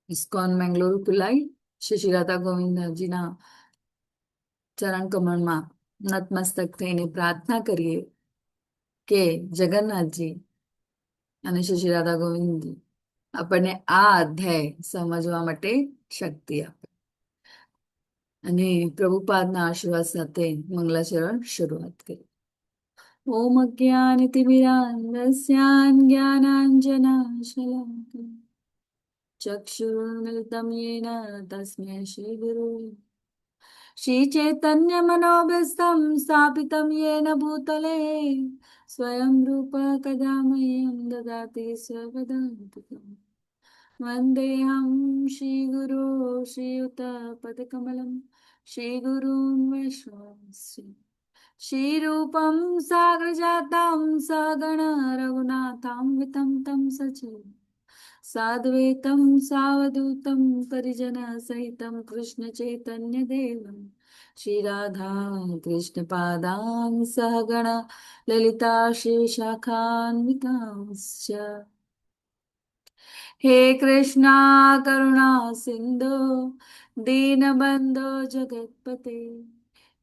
ISKCON Mangaluru પિલાઈ Shri Shri Radha ગોવિંદજીના ચરણ કમળમાં નતમસ્તક થઈને પ્રાર્થના કરીએ કે જગન્નાથજી અને શ્રી શ્રી રાધા ગોવિંદજી આપણને આ અધ્યાય સમજવા માટે શક્તિ આપે અને પ્રભુપાદના આશીર્વાદ સાથે મંગલાચરણ શરૂઆત કરી. ઓમ અજ્ઞાનતિમિરાન્ધસ્યાન જ્ઞાનાંજનાશલાકયા ચક્ષુરુન્મિલિतं येन तस्मै श्रीगुरुवे श्रीचैतन्यमनोभीष्टं स्थापितं येन भूतले स्वयं रूप कदा मह्यं ददाति स्वपदान्तिकम् वन्देऽहं श्रीगुरो श्रीयुतपदकमलं श्रीगुरून् वैष्णवंश्च श्रीरूपं साग्रजातं सगण रघुनाथान्वितं तं सजीवम् साद्वैतं सावधूतं परिजनसहितं कृष्णचैतन्यदेवं श्रीराधा कृष्णपादान् सहगण ललिता श्रीशाखान्वितांश्च. हे कृष्णा करुणा सिन्धो दीनबन्धो जगत्पते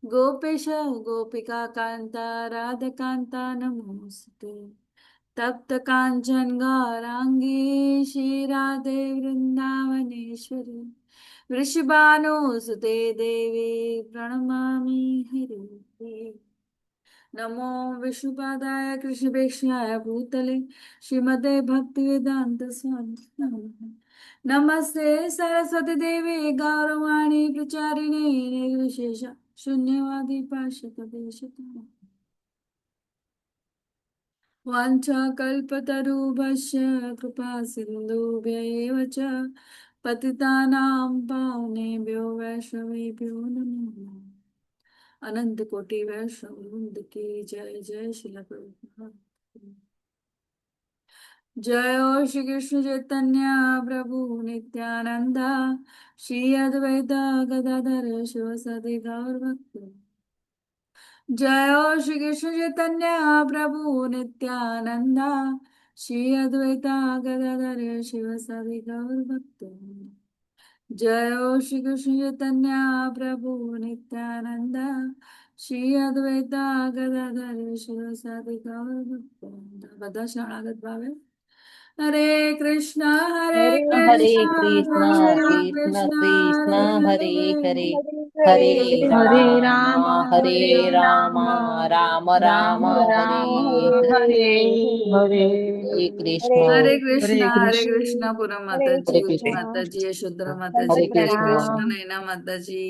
गोपेश गोपिका कान्ता राधकान्ता नमोऽस्तुते. तप्त कांचन गौरांगी श्रीराधे वृंदावनेश्वरी वृषभानुसुते देवी प्रणमामि हरिप्रिये. नमो विष्णुपादाय कृष्णप्रेष्ठाय भूतले श्रीमते भक्तिवेदांत स्वामी नमस्ते सरस्वती देवी गौरवाणी प्रचारिणे निर्विशेष शून्यवादी पार्षदेशता वाञ्छाकल्पतरुभ्यश्च कृपा सिन्धुभ्य एव च पतितानां पावनेभ्यो वैष्णवेभ्यो नमो नमः. अनंत कोटि वैष्णव वृंद की जय जय श्रील प्रभुपाद. जय हो श्री कृष्ण चैतन्य प्रभु नित्यानंद श्री अद्वैत गदाधर शिवसदि गौर भक्त. जय हो श्री कृष्ण चैतन्य प्रभु नित्यानंद श्री अद्वैता गदाधर शिवसदि गौर भक्त. जय हो श्री कृष्ण चैतन्य प्रभु नित्यानंद श्री अद्वैता गदाधर शिवसदि गौर भक्त. બધા શરણાગત ભાવે हरे कृष्णा हरे हरे कृष्णा कृष्णा कृष्ण कृष्णा कृष्ण हरे हरे हरे हरे हरे हरे राम राम हरे हरे राम राम राम राम हरे राम हरे. हरे हरे हरे हरे कृष्णा हरे कृष्णा कृष्ण पूनम हरे माताजी हरे उषा कृष्णा कृष्ण माताजी यशोधरा माताजी हरे વંદે હરે कृष्णा કૃષ્ણ રામ નૈના માતાજી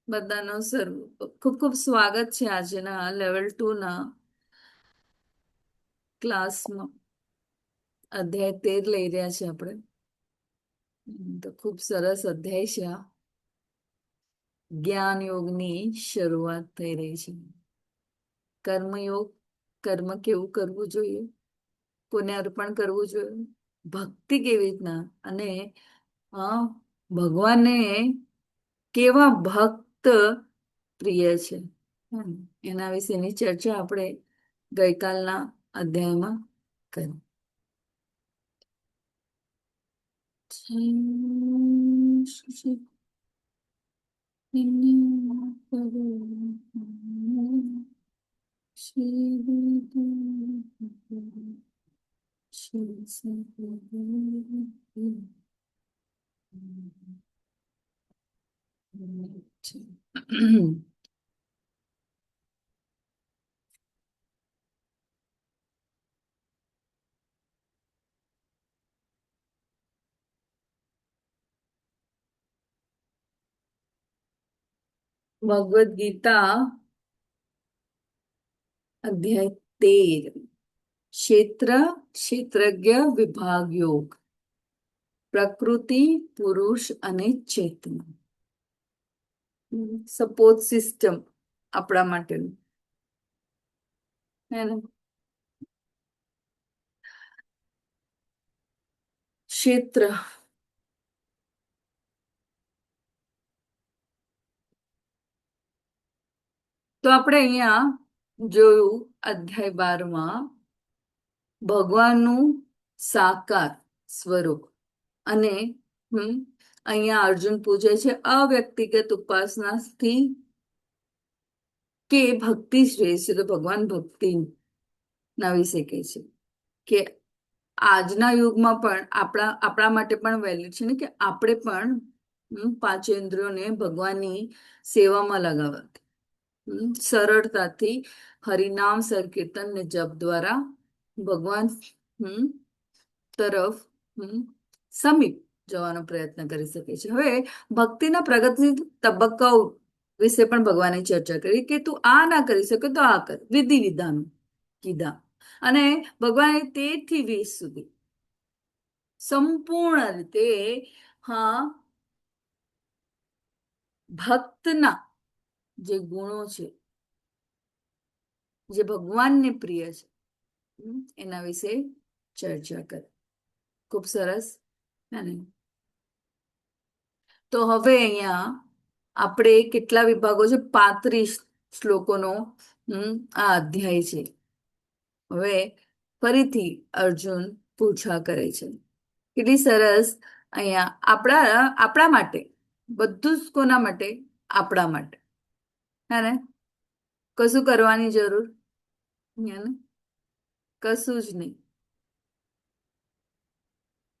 બધાનો સર્વ ખૂબ ખૂબ સ્વાગત છે આજના લેવલ 2 ના ક્લાસમાં. અધ્યાય 13 લઈ રહ્યા છે આપણે. તો ખૂબ સરસ અધ્યાય છે આ. જ્ઞાન યોગની શરૂઆત થઈ રહી છે. કર્મયોગ, કર્મ કેવું કરવું જોઈએ, કોને અર્પણ કરવું જોઈએ, ભક્તિ કેવી રીતના, અને ભગવાનને કેવા ભક્ત પ્રિય છે એના વિશેની ચર્ચા આપણે ગઈકાલના અધ્યાયમાં કરી. ભગવદ ગીતા અધ્યાય 13 ક્ષેત્ર ક્ષેત્રજ્ઞ વિભાગ યોગ, પ્રકૃતિ પુરુષ અને ચેતના. સપોર્ટ સિસ્ટમ આપણા માટેનું ક્ષેત્ર. તો આપણે અહીંયા જોયું અધ્યાય 12માં ભગવાનનું સાકાર સ્વરૂપ અને અહીંયા અર્જુન પૂછે છે અવ્યક્તિગત ઉપાસનાથી કે ભક્તિ શ્રેષ્ઠ છે? તો ભગવાન ભક્તિ ના વિશે કહે છે કે આજના યુગમાં પણ આપણા માટે પણ વેલિડ છે ને કે આપણે પણ પાંચેન્દ્રિયોને ભગવાનની સેવામાં લગાવવાથી સરળતાથી હરિનામ સંકીર્તન ને જપ દ્વારા ભગવાન તરફ સમીપ જવાનો પ્રયત્ન કરી શકે છે. હવે ભક્તિના પ્રગતિ તબક્કાઓ વિશે પણ ભગવાને ચર્ચા કરી કે તું આ ના કરી શકે તો આ કર, વિધિ વિધાન કીધા. અને ભગવાને 13 થી 20 સુધી સંપૂર્ણ રીતે ભક્તના જે ગુણો છે જે ભગવાનને પ્રિય છે એના વિશે ચર્ચા કરી. ખૂબ સરસ. તો હવે અહીંયા આપણે કેટલા વિભાગો છે? 35 શ્લોકોનો આ અધ્યાય છે. હવે ફરીથી અર્જુન પૂછા કરે છે. કેટલી સરસ. અહીંયા આપણા માટે બધું જ કોના માટે? આપણા માટે. હે ને? કશું કરવાની જરૂર કશું જ નહીં.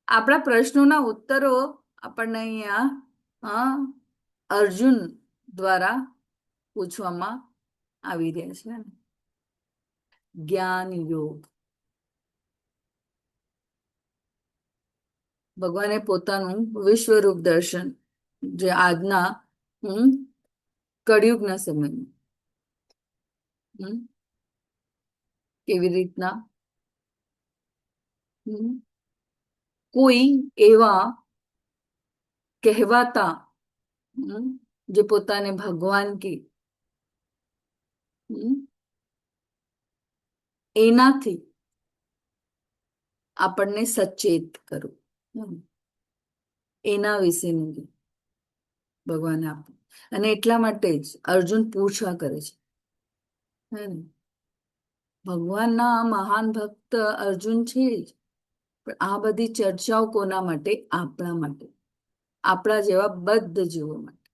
આપણા પ્રશ્નોના ઉત્તરો આપણને અહીંયા અર્જુન દ્વારા પૂછવામાં આવી રહ્યા છે. જ્ઞાન યોગ. ભગવાને પોતાનું વિશ્વરૂપ દર્શન જે આજના કળિયુગના સમયમાં કેવી રીતના કોઈ એવા કહેવાતા જે પોતાને ભગવાન કે એનાથી આપણને સચેત કરો એના વિશેનું ભગવાન આપ્યું. અને એટલા માટે જ અર્જુન પૂછા કરે છે. ભગવાનના મહાન ભક્ત અર્જુન છે જ, પણ આ બધી ચર્ચાઓ કોના માટે? આપણા માટે, આપણા જેવા બદ્ધ જીવો માટે.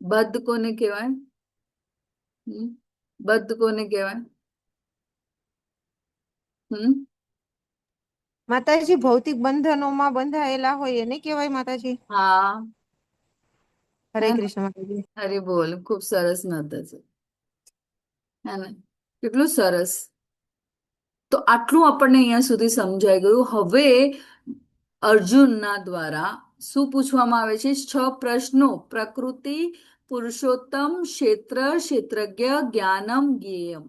બદ્ધ કોને કહેવાય? બદ્ધ કોને કહેવાય? માતાજી ભૌતિક બંધનોમાં બંધાયેલા હોય એને કહેવાય માતાજી. હા. હરે કૃષ્ણ માતાજી. હરે બોલ. ખૂબ સરસ નત છે. હે ને? કેટલું સરસ. તો આટલું આપણને અહીંયા સુધી સમજાઈ ગયું. હવે અર્જુનના દ્વારા શું પૂછવામાં આવે છે? 6 પ્રશ્નો. પ્રકૃતિ, પુરુષોત્તમ, ક્ષેત્ર, ક્ષેત્રજ્ઞ, જ્ઞાનમ, જ્ઞેયમ.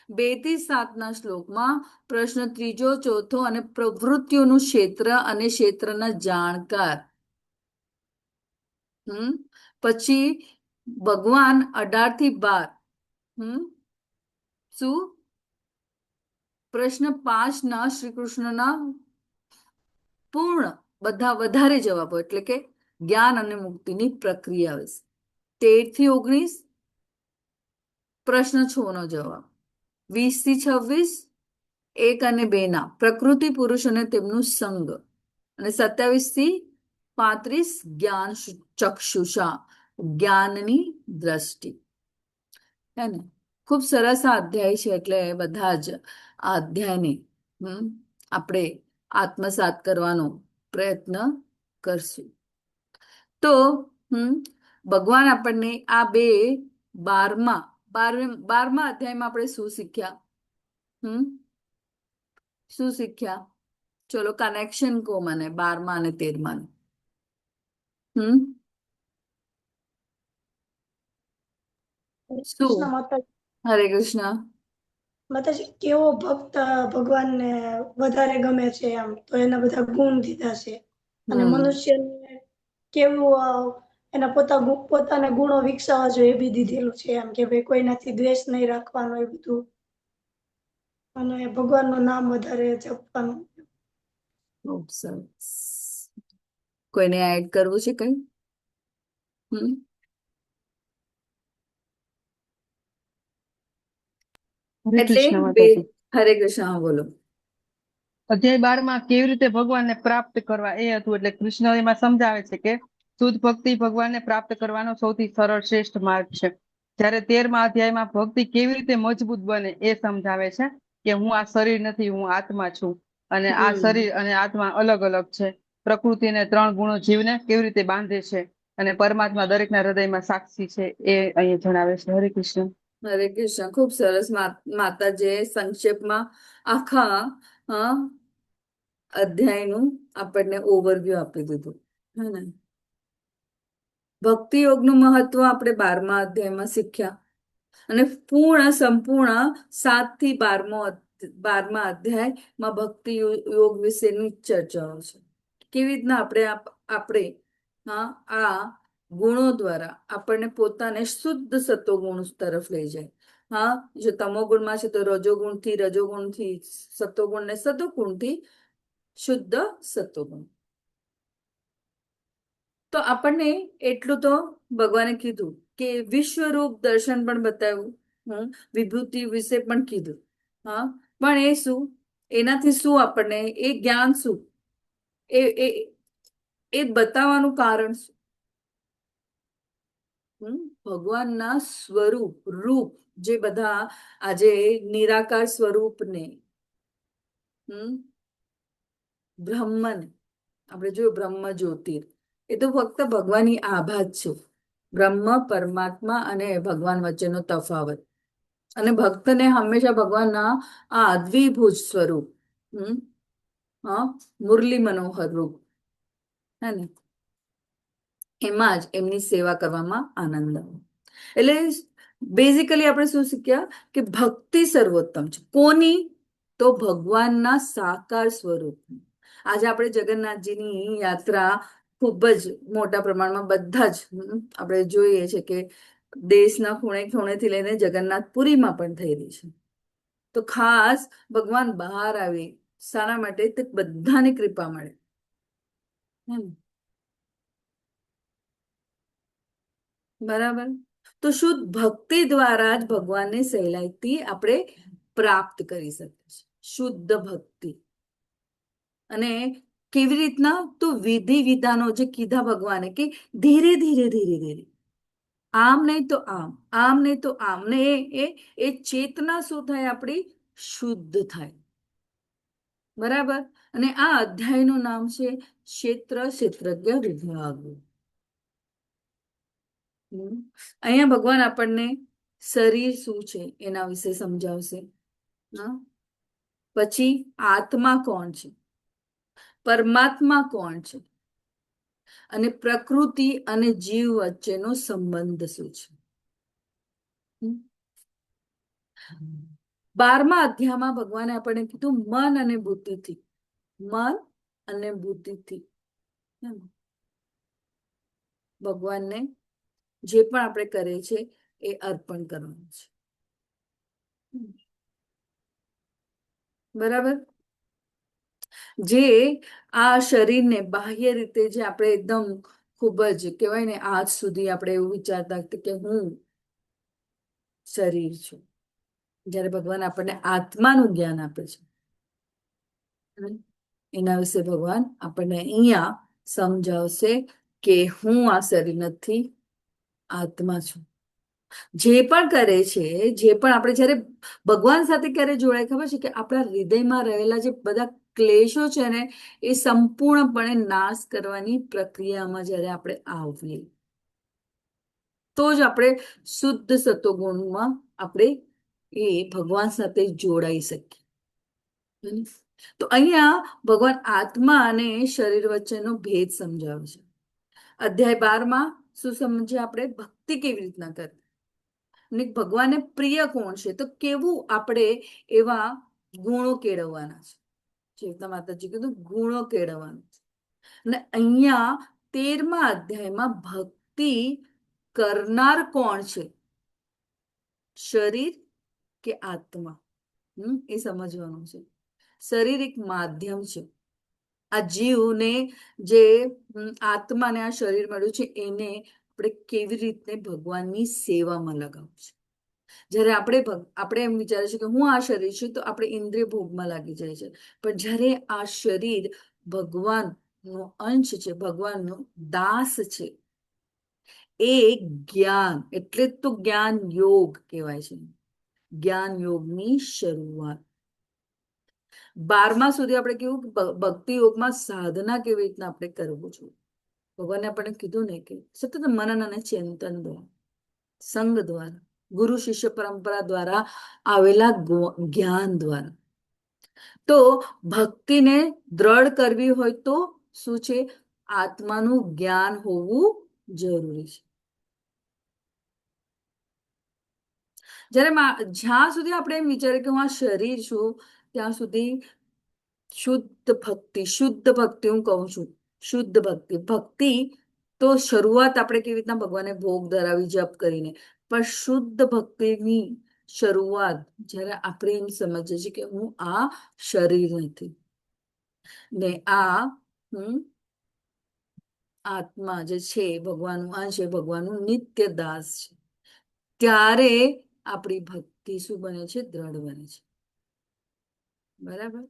2 થી 7ના શ્લોકમાં પ્રશ્ન ત્રીજો, ચોથો અને પ્રવૃત્તિઓનું ક્ષેત્ર અને ક્ષેત્રના જાણકાર. પછી ભગવાન 18 થી 12 શું? પ્રશ્ન 5ના શ્રી કૃષ્ણના પૂર્ણ બધા વધારે જવાબો, એટલે કે જ્ઞાન અને મુક્તિની પ્રક્રિયા વિશે. 13 થી 19 પ્રશ્ન 6નો જવાબ. 20 થી 26 1 અને 2ના પ્રકૃતિ, પુરુષ અને તેમનું સંગ. અને 27 થી 35 જ્ઞાન ચક્ષુષા, જ્ઞાનની દ્રષ્ટિ. હે ને? ખૂબ સરસ આ અધ્યાય છે. એટલે બધા જ આ અધ્યાયને આપણે આત્મસાત કરવાનો પ્રયત્ન કરશું. તો ભગવાન આપણને આ 12મા અધ્યાયમાં આપણે શું શીખ્યા? શું શીખ્યા? ચલો કનેક્શન કહો મને 12મા અને 13મા. શું? કૃષ્ણ માતાજી. હરે કૃષ્ણ માતાજી કેવો ભક્ત ભગવાનને વધારે ગમે છે એમ તો એના બધા ગુણ દીધા છે. અને મનુષ્યને કેવું એના પોતાના ગુણો વિકસાવવા જોઈએ એ બી દીધેલું છે એમ કે ભાઈ કોઈનાથી દ્વેષ નહીં રાખવાનો એ બધું. અને ભગવાનનું નામ વધારે જપવાનું. ખૂબ સરસ. કોઈને એડ કરવું છે કઈ? હરે એટલે કૃષ્ણ માતાજી. હરે કૃષ્ણ, હા, બોલો. અધ્યાય 12 કેવી રીતે ભગવાનને પ્રાપ્ત કરવા એ હતું. એટલે કૃષ્ણ એમાં સમજાવે છે કે શુદ્ધ ભક્તિ ભગવાનને પ્રાપ્ત કરવાનો સૌથી સરળ શ્રેષ્ઠ માર્ગ છે. જ્યારે 13મા અધ્યાયમાં ભક્તિ કેવી રીતે મજબૂત બને એ સમજાવે છે કે હું આ શરીર નથી, હું આત્મા છું, અને આ શરીર અને આત્મા અલગ અલગ છે. પ્રકૃતિને 3 ગુણો જીવને કેવી રીતે બાંધે છે, અને પરમાત્મા દરેકના હૃદયમાં સાક્ષી છે, એ અહીંયા જણાવે છે. હરે કૃષ્ણ. હરે કૃષ્ણ, ખૂબ સરસ. માતાજીએ સંક્ષેપમાં આખા અધ્યાયનું આપણને ઓવરવ્યુ આપી દીધું, હે ને. ભક્તિ યોગનું મહત્વ આપણે 12મા અધ્યાયમાં શીખ્યા, અને સંપૂર્ણ 7 થી 12મા અધ્યાયમાં ભક્તિ યોગ વિશેની ચર્ચાઓ છે. કેવી રીતના આપણે આ ગુણો દ્વારા આપણને પોતાને શુદ્ધ સત્વગુણ તરફ લઈ જાય. જો તમોગુણમાં છે તો રજોગુણથી સત્વગુણ, ને સત્વગુણથી શુદ્ધ સત્વગુણ. તો આપણને એટલું તો ભગવાને કીધું કે વિશ્વરૂપ દર્શન પણ બતાવ્યું, વિભૂતિ વિશે પણ કીધું. પણ એ શું, એનાથી શું આપણને એ જ્ઞાન શું, એ બતાવવાનું કારણ શું? ભગવાનના રૂપ જે બધા આજે નિરાકાર સ્વરૂપને, બ્રહ્મને આપણે જોયું, બ્રહ્મ જ્યોતિર, એ તો ફક્ત ભગવાનની આભા જ છે. બ્રહ્મ, પરમાત્મા અને ભગવાન વચ્ચેનો તફાવત. અને ભક્તને હંમેશા ભગવાનના આ દ્વિભુજ સ્વરૂપ, મુરલી મનોહર રૂપ, હે ને, એમાં જ એમની સેવા કરવામાં આનંદ આવે. એટલે બેઝિકલી આપણે શું શીખ્યા કે ભક્તિ સર્વોત્તમ છે. કોની? તો ભગવાનના સાકાર સ્વરૂપની. આજે આપણે જગન્નાથજીની યાત્રા ખૂબ જ મોટા પ્રમાણમાં બધા જ આપણે જોઈએ છે કે દેશના ખૂણે ખૂણેથી લઈને જગન્નાથપુરીમાં પણ થઈ રહી છે. તો ખાસ ભગવાન બહાર આવે શાના માટે? તે બધાની કૃપા મળે. બરાબર. તો શુદ્ધ ભક્તિ દ્વારા જ ભગવાનને સહેલાઈથી આપણે પ્રાપ્ત કરી શકીએ છીએ. શુદ્ધ ભક્તિ. અને કેવી રીતના? તો વિધિ વિધાનો જે કીધા ભગવાને કે ધીરે ધીરે ધીરે ધીરે, આમ નહીં તો આમ નહીં તો આમ, ને એ ચેતના શું થાય? આપણી શુદ્ધ થાય. બરાબર. અને આ અધ્યાયનું નામ છે ક્ષેત્રજ્ઞ વિભાગ. અહીંયા ભગવાન આપણને શરીર શું છે એના વિશે સમજાવશે. પછી આત્મા કોણ છે, પરમાત્મા કોણ છે, અને પ્રકૃતિ અને જીવ વચ્ચેનો સંબંધ શું છે. 12મા અધ્યાયમાં ભગવાને આપણને કીધું મન અને બુદ્ધિથી ભગવાનને જે પણ આપણે કરીએ છીએ એ અર્પણ કરવાનું છે. બરાબર. જે આ શરીરને બાહ્ય રીતે જે આપણે એકદમ ખૂબ જ કહેવાય ને, આજ સુધી આપણે એવું વિચારતા કે હું શરીર છું, જ્યારે ભગવાન આપણને આત્માનું જ્ઞાન આપે છે, એના વિશે ભગવાન આપણને અહીંયા સમજાવશે કે હું આ શરીર નથી, આત્મા છું. જે પણ કરે છે, જે પણ આપણે જ્યારે ભગવાન સાથે ક્યારે જોડાય ખબર છે? કે આપણા હૃદયમાં રહેલા જે બધા ક્લેશો છે ને, એ સંપૂર્ણપણે નાશ કરવાની પ્રક્રિયામાં જ્યારે આપણે આવીએ, તો જ આપણે શુદ્ધ સત્વગુણમાં આપણે એ ભગવાન સાથે જોડાઈ શકીએ. તો અહીંયા ભગવાન આત્મા અને શરીર વચ્ચેનો ભેદ સમજાવે છે. અધ્યાય 12માં શું સમજે આપણે? ભક્તિ કેવી રીતના કરવી, અને ભગવાનને પ્રિય કોણ છે, તો કેવું આપણે એવા ગુણો કેળવવાના છે. જે માતાજી કીધું, ગુણો કેળવવાના છે. અને અહીંયા 13મા અધ્યાયમાં ભક્તિ કરનાર કોણ છે, શરીર કે આત્મા, એ સમજવાનું છે. શરીર એક માધ્યમ છે. આ જીવને જે આત્માને આ શરીર મળ્યું છે, એને આપણે કેવી રીતે ભગવાનની સેવામાં લગાવવું છે. જ્યારે આપણે એમ વિચારે છે કે હું આ શરીર છું, તો આપણે ઇન્દ્રિય ભોગમાં લાગી જાય છે. પણ જ્યારે આ શરીર ભગવાનનો અંશ છે, ભગવાનનો દાસ છે, એ જ્ઞાન એટલે જ તો જ્ઞાન યોગ કહેવાય છે. જ્ઞાન યોગની શરૂઆત 12મા સુધી આપણે કેવું કે ભક્તિ યોગમાં સાધના કેવી રીતના આપણે કરવું જોઈએ. ભગવાને આપણને કીધું ને કે સતત મનન અને ચિંતન દ્વારા, સંગ દ્વારા, ગુરુ શિષ્ય પરંપરા દ્વારા આવેલા જ્ઞાન દ્વારા. તો ભક્તિને દ્રઢ કરવી હોય તો શું છે? આત્માનું જ્ઞાન હોવું જરૂરી છે. જ્યાં સુધી આપણે એમ વિચારીએ કે હું આ શરીર છું, ત્યાં સુધી શુદ્ધ ભક્તિ હું કહું છું, શુદ્ધ ભક્તિ તો શરૂઆત આપણે કેવી રીતના ભગવાનને ભોગ ધરાવી જપ કરીને, પણ શુદ્ધ ભક્તિની શરૂઆત જ્યારે આપણે એમ સમજીએ છીએ કે હું આ શરીર નથી ને આ આત્મા જે છે ભગવાનનું અંશ છે, ભગવાનનું નિત્ય દાસ છે, ત્યારે આપણી ભક્તિ શું બને છે? દ્રઢ બને છે. બરાબર.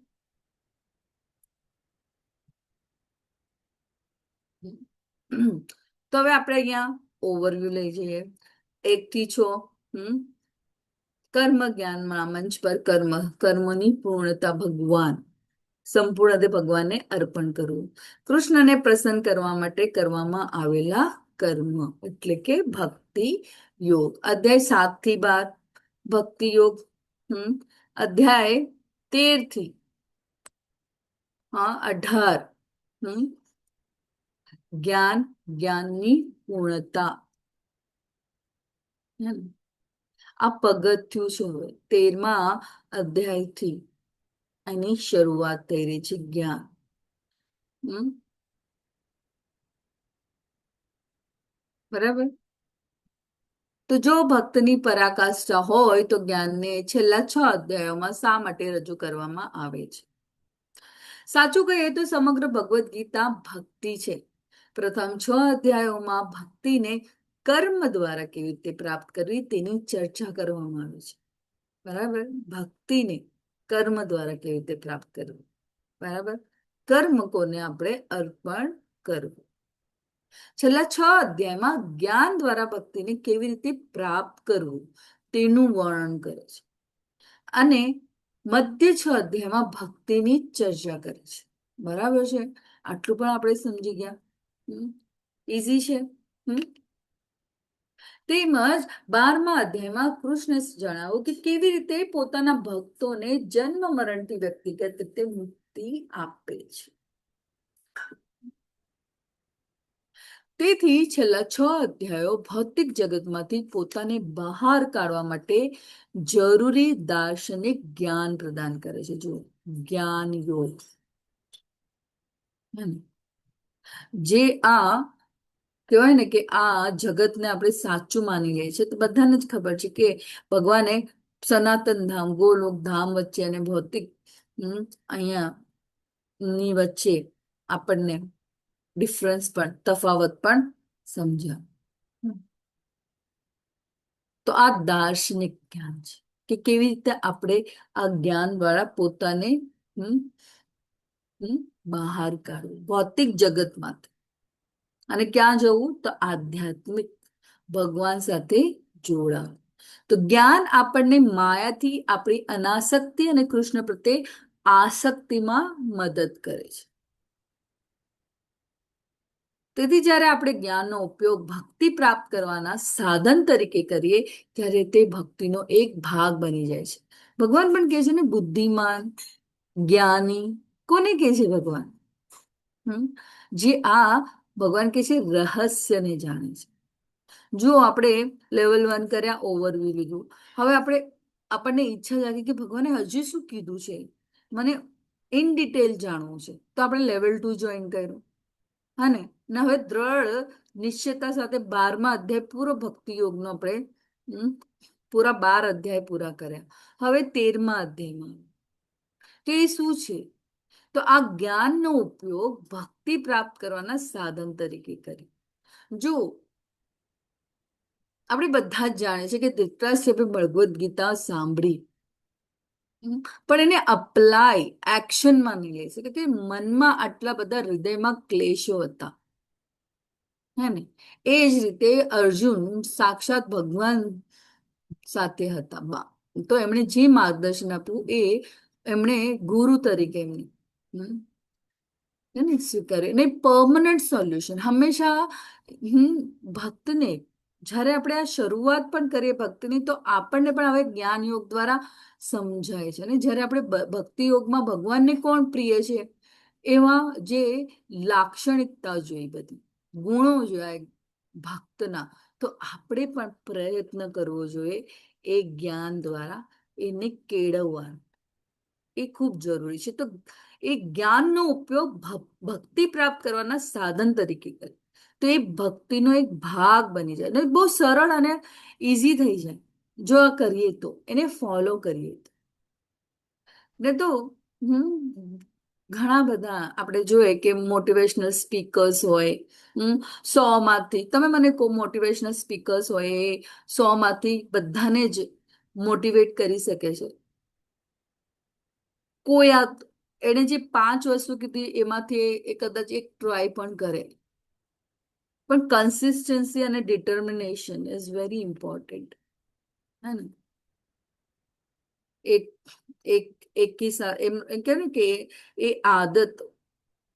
તો હવે આપણે અહીંયા ઓવરવ્યુ લઈ જઈએ. 1 થી 6 કર્મ જ્ઞાનમાં મંચ પર કર્મની પૂર્ણતા ભગવાન, સંપૂર્ણ ભગવાનને અર્પણ કરવું. કૃષ્ણને પ્રસન્ન કરવા માટે કરવામાં આવેલા કર્મ એટલે કે ભક્તિ યોગ. અધ્યાય 7 થી 12 ભક્તિ યોગ. અધ્યાય 13 થી 18 જ્ઞાનની પૂર્ણતા. આ પગથિયું છે. હવે 13મા અધ્યાયથી એની શરૂઆત થઈ રહી છે. જ્ઞાન. બરાબર. તો જો ભક્તની પરાકાષ્ઠા હોય તો જ્ઞાનને છેલ્લા 6 અધ્યાયોમાં શા માટે રજૂ કરવામાં આવે છે? સાચું કહીએ તો સમગ્ર ભગવદ્ ગીતા ભક્તિ છે. પ્રથમ 6 અધ્યાયોમાં ભક્તિને કર્મ દ્વારા કેવી રીતે પ્રાપ્ત કરવી તેની ચર્ચા કરવામાં આવે છે. બરાબર. ભક્તિને કર્મ દ્વારા કેવી રીતે પ્રાપ્ત કરવી. બરાબર. કર્મ કોને આપણે અર્પણ કરવું. છેલ્લા 6 અધ્યાયમાં જ્ઞાન દ્વારા ભક્તિને કેવી રીતે પ્રાપ્ત કરવું તેનું વર્ણન કરે છે. અને મધ્ય 6 અધ્યાયમાં ભક્તિની ચર્ચા કરે છે. બરાબર છે. આટલું પણ આપણે સમજી ગયા. ઈઝી છે. તેમજ 12મા અધ્યાયમાં કૃષ્ણે જણાવ્યું કે કેવી રીતે પોતાના ભક્તોને જન્મ મરણથી વ્યક્તિગત રીતે મુક્તિ આપે છે. તેથી છેલ્લા 6 અધ્યાયો ભૌતિક જગતમાંથી પોતાને બહાર કાઢવા માટે જરૂરી દાર્શનિક જ્ઞાન પ્રદાન કરે છે. જો જ્ઞાન યોગ જે આ કહેવાય ને કે આ જગતને આપણે સાચું માની લઈએ છીએ, તો બધાને જ ખબર છે કે ભગવાને સનાતન ધામ, ગોલોક ધામ વચ્ચે અને ભૌતિક અહીંયા ની વચ્ચે આપણને ડિફરન્સ પણ, તફાવત પણ સમજ્યા. તો આ દાર્શનિક જ્ઞાન છે કે કેવી રીતે આપણે આ જ્ઞાન દ્વારા પોતાને બહાર કાઢવું ભૌતિક જગતમાંથી. અને ક્યાં જવું? તો આધ્યાત્મિક ભગવાન સાથે જોડાવું. તો જ્ઞાન આપણને માયાથી આપણી અનાસક્તિ અને કૃષ્ણ પ્રત્યે આસક્તિમાં મદદ કરે છે. તેથી જ્યારે આપણે જ્ઞાનનો ઉપયોગ ભક્તિ પ્રાપ્ત કરવાના સાધન તરીકે કરીએ ત્યારે તે ભક્તિનો એક ભાગ બની જાય છે. ભગવાન પણ કહે છે ને બુદ્ધિમાન, જ્ઞાની કોને કહે છે ભગવાન? જે આ ભગવાન કહે છે રહસ્યને જાણે છે. જો આપણે લેવલ 1 કર્યા, ઓવરવ્યુ લીધું, હવે આપણને ઈચ્છા જાગી કે ભગવાને હજી શું કીધું છે, મને ઇન ડિટેલ જાણવું છે, તો આપણે લેવલ 2 જોઈન કર્યું. હા ને. હવે દ્રઢ નિશ્ચયતા સાથે 12મા અધ્યાય પૂરો ભક્તિ યોગનો આપણે પૂરા 12 અધ્યાય પૂરા કર્યા. હવે 13મા અધ્યાયમાં તો એ શું છે? તો આ જ્ઞાનનો ઉપયોગ ભક્તિ પ્રાપ્ત કરવાના સાધન તરીકે કરી. જો આપણે બધા જ જાણીએ છીએ કે ધૃતરાષ્ટ્રએ ભગવદ્ ગીતા સાંભળી, પણ એને અપ્લાય એક્શનમાં નહીં લઈ શકે કે મનમાં આટલા બધા હૃદયમાં ક્લેશો હતા, હે ને? એ જ રીતે અર્જુન સાક્ષાત ભગવાન સાથે હતા તો એમણે જે માર્ગદર્શન આપ્યું એ એમણે ગુરુ તરીકે એમણે એને સ્વીકાર્યું. ને પરમનન્ટ સોલ્યુશન હંમેશા ભક્તને, જ્યારે આપણે આ શરૂઆત પણ કરીએ ભક્તિની, તો આપણને પણ હવે જ્ઞાન યોગ દ્વારા સમજાય છે. અને જ્યારે આપણે ભક્તિ યોગમાં ભગવાનને કોણ પ્રિય છે, એવા જે લાક્ષણિકતા જોઈ, બધી ગુણો જોયા ભક્તના, તો આપણે પણ પ્રયત્ન કરવો જોઈએ એ જ્ઞાન દ્વારા એને કેળવવાનું. એ ખૂબ જરૂરી છે. તો એ જ્ઞાનનો ઉપયોગ ભક્તિ પ્રાપ્ત કરવાના સાધન તરીકે કરે, તો એ ભક્તિનો એક ભાગ બની જાય અને બહુ સરળ અને ઇઝી થઈ જાય જો આ કરીએ તો, એને ફોલો કરીએ તો. ને તો ઘણા બધા આપણે જોઈએ કે મોટિવેશનલ સ્પીકર્સ હોય, 100માંથી તમે મને કહો મોટિવેશનલ સ્પીકર્સ હોય, એ 100માંથી બધાને જ મોટિવેટ કરી શકે છે. કોઈ એણે જે 5 વસ્તુ કીધી એમાંથી એ કદાચ એક ટ્રાય પણ કરે, પણ કન્સિસ્ટન્સી અને ડિટર્મિનેશન ઇઝ વેરી ઇમ્પોર્ટન્ટ, હે ને? એક એક એમ કહેવાય ને કે એ આદત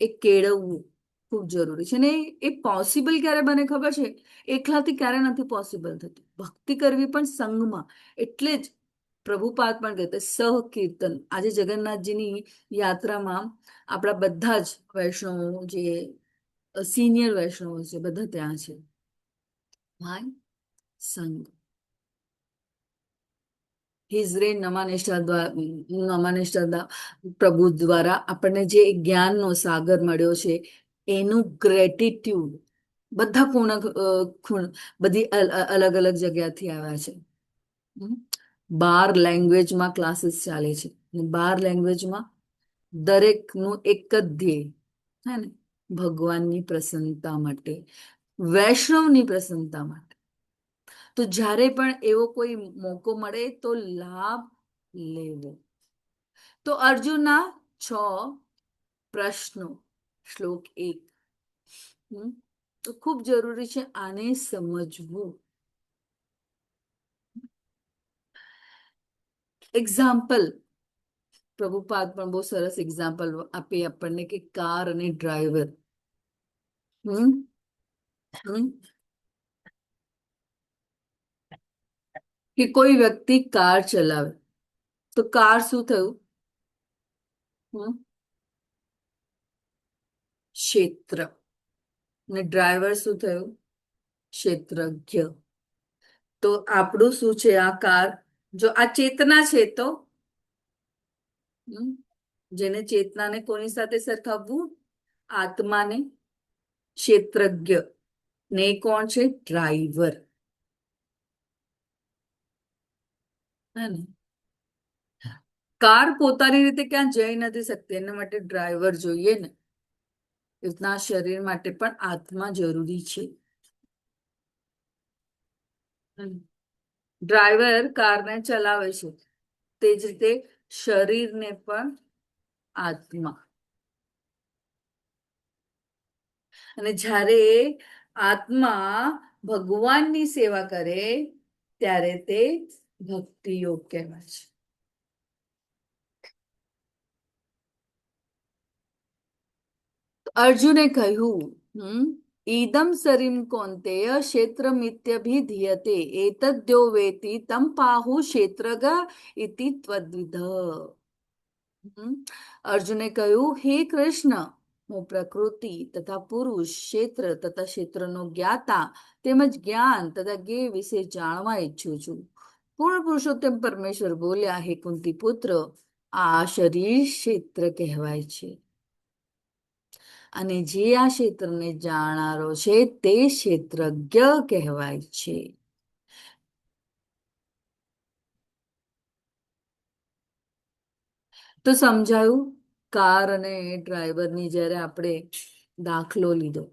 એ કેળવવું ખૂબ જરૂરી છે. ને એ પોસિબલ ક્યારે બને ખબર છે? એકલાથી ક્યારે નથી પોસિબલ થતું. ભક્તિ કરવી પણ સંઘમાં. એટલે જ પ્રભુપાદ પણ કહેતા સહકીર્તન. આજે જગન્નાથજીની યાત્રામાં આપણા બધા જ વૈષ્ણવો, જે સિનિયર વૈષ્ણવો છે, બધા ત્યાં છે. ભાઈ સંઘ હિઝરે નમાનિષ્ઠા પ્રભુ દ્વારા આપણને જે જ્ઞાનનો સાગર મળ્યો છે, એનું ગ્રેટિટ્યુડ બધા બધી અલગ અલગ જગ્યાથી આવ્યા છે. 12 લેંગ્વેજમાં ક્લાસીસ ચાલે છે. 12 લેંગ્વેજમાં દરેકનું એક જ ધ્યેય, હે ને? ભગવાનની પ્રસન્નતા માટે, વૈષ્ણવની પ્રસન્નતા માટે. તો જ્યારે પણ એવો કોઈ મોકો મળે તો લાભ લેવો. તો અર્જુનના 6 પ્રશ્નો, શ્લોક 1, તો ખૂબ જરૂરી છે આને સમજવું. એક્ઝામ્પલ પ્રભુપાદ પણ બહુ સરસ એક્ઝામ્પલ આપે આપણને કે કાર અને ડ્રાઈવર. કે કોઈ વ્યક્તિ કાર ચલાવે તો કાર શું થયું? ક્ષેત્ર. ને ડ્રાઈવર શું થયું? ક્ષેત્રજ્ઞ. તો આપણું શું છે? આ કાર, જો આ ચેતના છે, તો જેને ચેતનાને કોની સાથે સરખાવવું? આત્માને. ક્ષેત્રજ્ઞ ને કોણ છે? ડ્રાઈવર. કાર પોતાની રીતે ક્યાં જઈ નથી શકતી, એના માટે ડ્રાઈવર જોઈએ ને. રીતના શરીર માટે પણ આત્મા જરૂરી છે. ડ્રાઈવર કારને ચલાવે છે, તે જ રીતે શરીરને પણ આત્મા. અને જ્યારે આત્મા ભગવાનની સેવા કરે ત્યારે તે ભક્તિ યોગ કહેવાય છે. અર્જુને કહ્યું, ઈદમ સરીમ કૌંતેય ક્ષેત્રમિત્યભિધીયતે એતદ્યો વેતિ તમ પાહુ ક્ષેત્રગ ઇતિ ત્વદ્વિધ. અર્જુને કહ્યું, હે કૃષ્ણ, હું પ્રકૃતિ તથા પુરુષ, ક્ષેત્ર તથા ક્ષેત્રનો જ્ઞાતા તેમજ જ્ઞાન તથા જ્ઞેય વિશે જાણવા ઈચ્છું છું. પૂર્ણ પુરુષોત્તમ પરમેશ્વર બોલ્યા, હે કુંતી પુત્ર, આ શરીર ક્ષેત્ર કહેવાય છે, અને જે આ ક્ષેત્રને જાણનારો છે તે ક્ષેત્રજ્ઞ કહેવાય છે. તો સમજાયું કાર અને ડ્રાઈવરની જ્યારે આપણે દાખલો લીધો,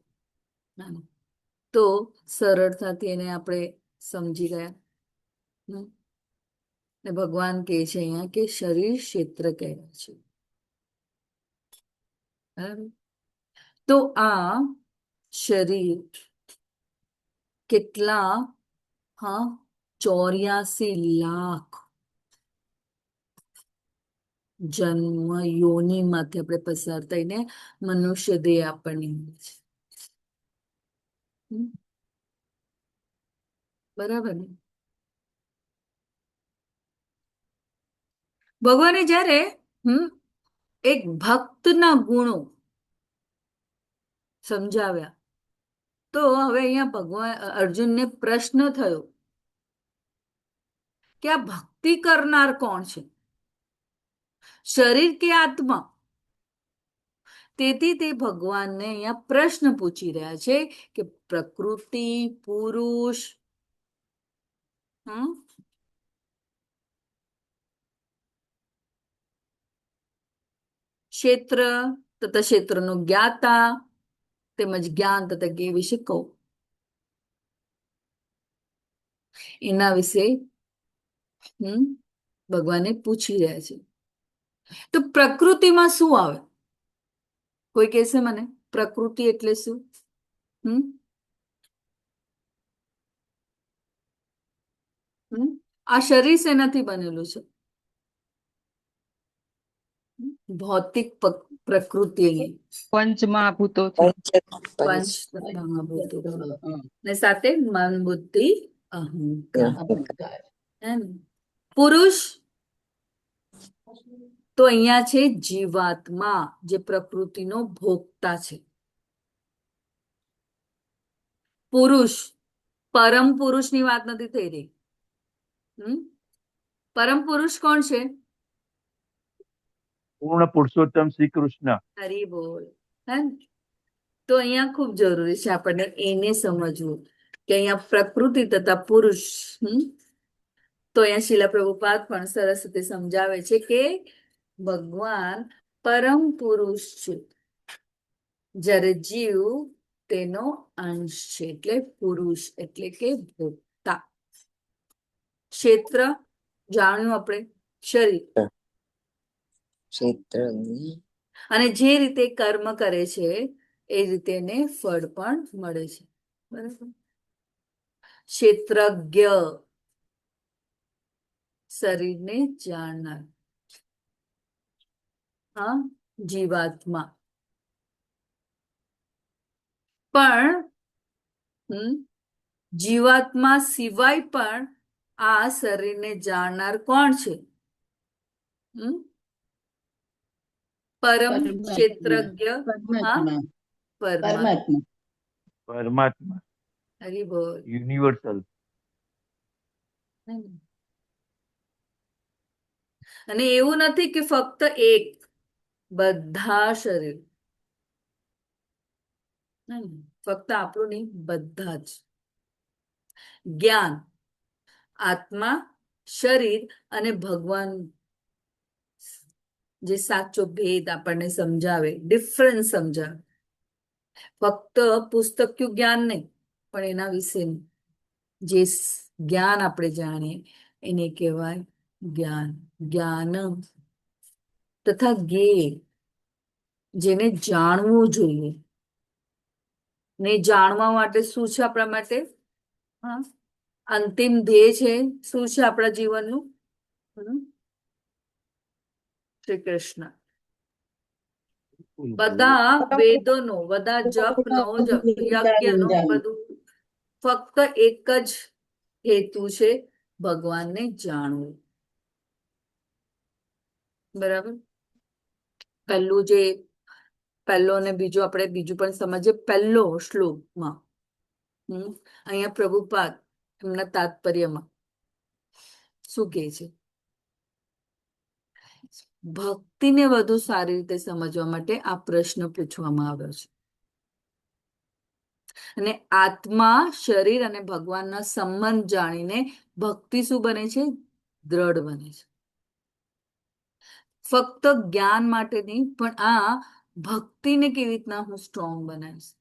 તો સરળતાથી એને આપણે સમજી ગયા? હમ. ને ભગવાન કહે છે અહીંયા કે શરીર ક્ષેત્ર કહેવાય છે. બરાબર? તો આ શરીર કેટલા? હા, 84 લાખ જન્મ યોનિમાંથી આપણે પસાર થઈને મનુષ્ય દેહ આપણને મળે છે. હમ. બરાબર ને? ભગવાને જ્યારે એક ભક્તના ગુણો સમજાવ્યા, તો હવે અહીંયા ભગવાન અર્જુનને પ્રશ્ન થયો કે આ ભક્તિ કરનાર કોણ છે, શરીર કે આત્મા? તેથી તે ભગવાનને અહીંયા પ્રશ્ન પૂછી રહ્યા છે કે પ્રકૃતિ, પુરુષ, ક્ષેત્ર તથા ક્ષેત્રનો જ્ઞાતા તેમજ જ્ઞાન તથા જ્ઞેય વિશે કહો. એના વિશે ભગવાને પૂછી રહ્યા છે. તો પ્રકૃતિમાં શું આવે? કોઈ કહેશે મને પ્રકૃતિ એટલે શું? આ શરીર શેનાથી બનેલું છે? ભૌતિક પ્રકૃતિ, પંચમહાભૂતોથી. પંચ મહાભૂતો ને સાથે મન, બુદ્ધિ, અહંકાર. પુરુષ તો અહીંયા છે જીવાત્મા, જે પ્રકૃતિનો ભોગતા છે. પુરુષ, પરમ પુરુષની વાત નથી થઈ રહી. પરમ પુરુષ કોણ છે? પૂર્ણ પુરુષોત્તમ શ્રી કૃષ્ણ. હરી બોલ. તો અહીંયા ખૂબ જરૂરી છે આપણને એને સમજવું કે અહીંયા પ્રકૃતિ તથા પુરુષ. તો અહીંયા શીલા પ્રભુપાદ પણ સરસ રીતે સમજાવે છે કે ભગવાન પરમ પુરુષ છે, જ્યારે જીવ તેનો અંશ છે, એટલે પુરુષ એટલે કે ભોગતા. ક્ષેત્ર જાણ્યું આપણે, શરીર, અને જે રીતે કર્મ કરે છે એ રીતે એને ફળ પણ મળે છે. બરાબર? ક્ષેત્રજ્ઞ, શરીરને જાણનાર. હા, જીવાત્મા. પણ જીવાત્મા સિવાય પણ આ શરીરને જાણનાર કોણ છે? પરમ ક્ષેત્રજ્ઞ. હા, પરમાત્મા. પરમાત્મા, હરી બોલ. યુનિવર્સલ. અને એવું નથી કે ફક્ત એક, બધા શરીર. ફક્ત આપણું નહીં, બધા જ. જ્ઞાન, આત્મા, શરીર અને ભગવાન, જે સાચો ભેદ આપણને સમજાવે, ડિફરન્સ સમજાવે. ફક્ત પુસ્તકનું જ્ઞાન નહીં, પણ એના વિશેનું જે જ્ઞાન આપણે જાણીએ એને કહેવાય જ્ઞાન. જ્ઞાન તથા જ્ઞેય, જેને જાણવું જોઈએ. ને જાણવા માટે શું છે આપણા માટે? અંતિમ ધ્યેય છે શું છે આપણા જીવનનું? શ્રી કૃષ્ણ. બધા વેદોનો, બધા જપનો, યજ્ઞનો, બધું ફક્ત એક જ હેતુ છે, ભગવાનને જાણવું. બરાબર? પહેલો ને બીજો આપણે બીજું પણ સમજીએ. પહેલો શ્લોકમાં અહીંયા પ્રભુપાદ એમના તાત્પર્યમાં શું કહે છે? ભક્તિને વધુ સારી રીતે સમજવા માટે આ પ્રશ્ન પૂછવામાં આવ્યો છે. અને આત્મા, શરીર અને ભગવાનના સંબંધ જાણીને ભક્તિ શું બને છે? દ્રઢ બને છે. ફક્ત જ્ઞાન માટે નહીં, પણ આ ભક્તિને કેવી રીતના હું સ્ટ્રોંગ બનાવીશ.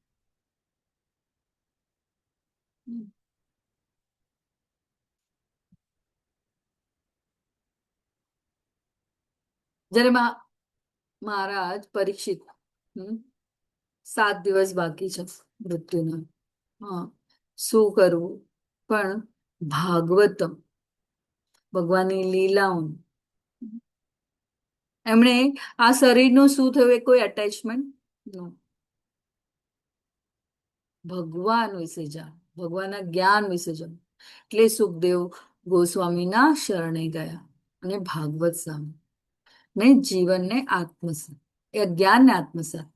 જ્યારે મહારાજ પરીક્ષિત 7 દિવસ બાકી છે મૃત્યુના, હા, શું કરવું? પણ ભાગવતમ, ભગવાનની લીલાઓ, એમણે આ શરીરનું શું થયું, એ કોઈ એટેચમેન્ટ નો, ભગવાન વિશે જાણ, ભગવાનના જ્ઞાન વિશે જાણ, એટલે સુખદેવ ગોસ્વામીના શરણે ગયા અને ભાગવત સામે ને જીવનને આત્મસાત, એ જ્ઞાનને આત્મસાત.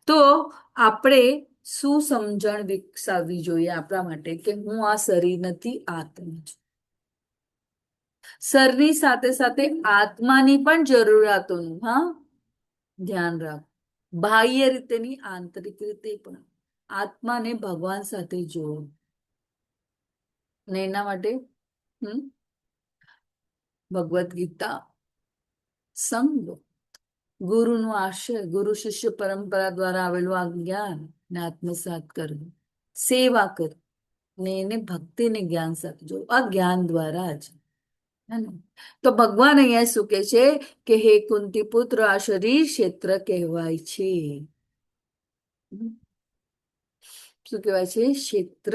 તો આપણે શું સમજણ વિકસાવવી જોઈએ આપણા માટે કે હું આ શરીર નથી, આત્મા છું. શરીરની સાથે સાથે આત્માની પણ જરૂરિયાતોનું, હા, ધ્યાન રાખ. બાહ્ય રીતે ની, આંતરિક રીતે પણ આત્માને ભગવાન સાથે જોડો. અને એના માટે ભગવદ્ ગીતા, સંગ, ગુરુનો આશય, ગુરુ શિષ્ય પરંપરા દ્વારા આવેલું આ જ્ઞાન ને આત્મસાત કરવું, સેવા કરવી ને એને ભક્તિને જ્ઞાન સાથે જોડવું, આ જ્ઞાન દ્વારા જ. તો ભગવાન અહીંયા શું કે છે કે હે કુંતી પુત્ર, આ શરીર ક્ષેત્ર કહેવાય છે. શું કહેવાય છે? ક્ષેત્ર.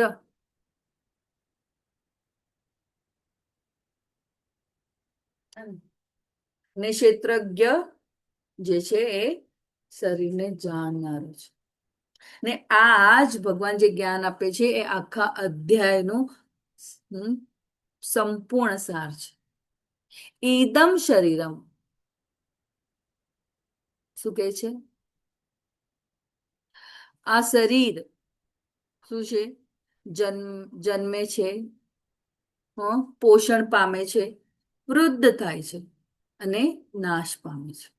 ને ક્ષેત્રજ્ઞ જે છે એ શરીરને જાણનારું છે. ને આ જ ભગવાન જે જ્ઞાન આપે છે એ આખા અધ્યાયનું સંપૂર્ણ સાર છે. ઈદમ શરીરમ, શું કહે છે? આ શરીર શું છે? જન્મે છે, પોષણ પામે છે, વૃદ્ધ થાય છે અને નાશ પામે છે.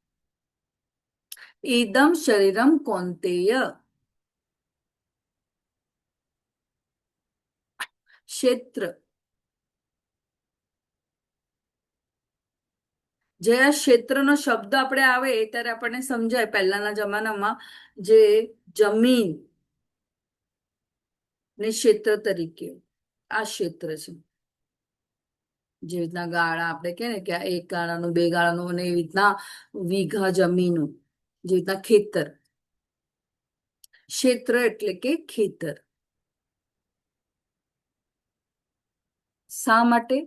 ઈદમ શરીરમ કૌંતેય, ક્ષેત્ર, જે આ ક્ષેત્રનો શબ્દ આપણે આવે ત્યારે આપણને સમજાય, પહેલાના જમાનામાં જે જમીન ને ક્ષેત્ર તરીકે આ ક્ષેત્ર છે. જે રીતના ગાળા આપણે કહે ને કે આ 1 ગાળાનું, 2 ગાળાનું, અને એવી રીતના વીઘા જમીનો, જે રીતના ખેતર. ક્ષેત્ર એટલે કે ખેતર. શા માટે?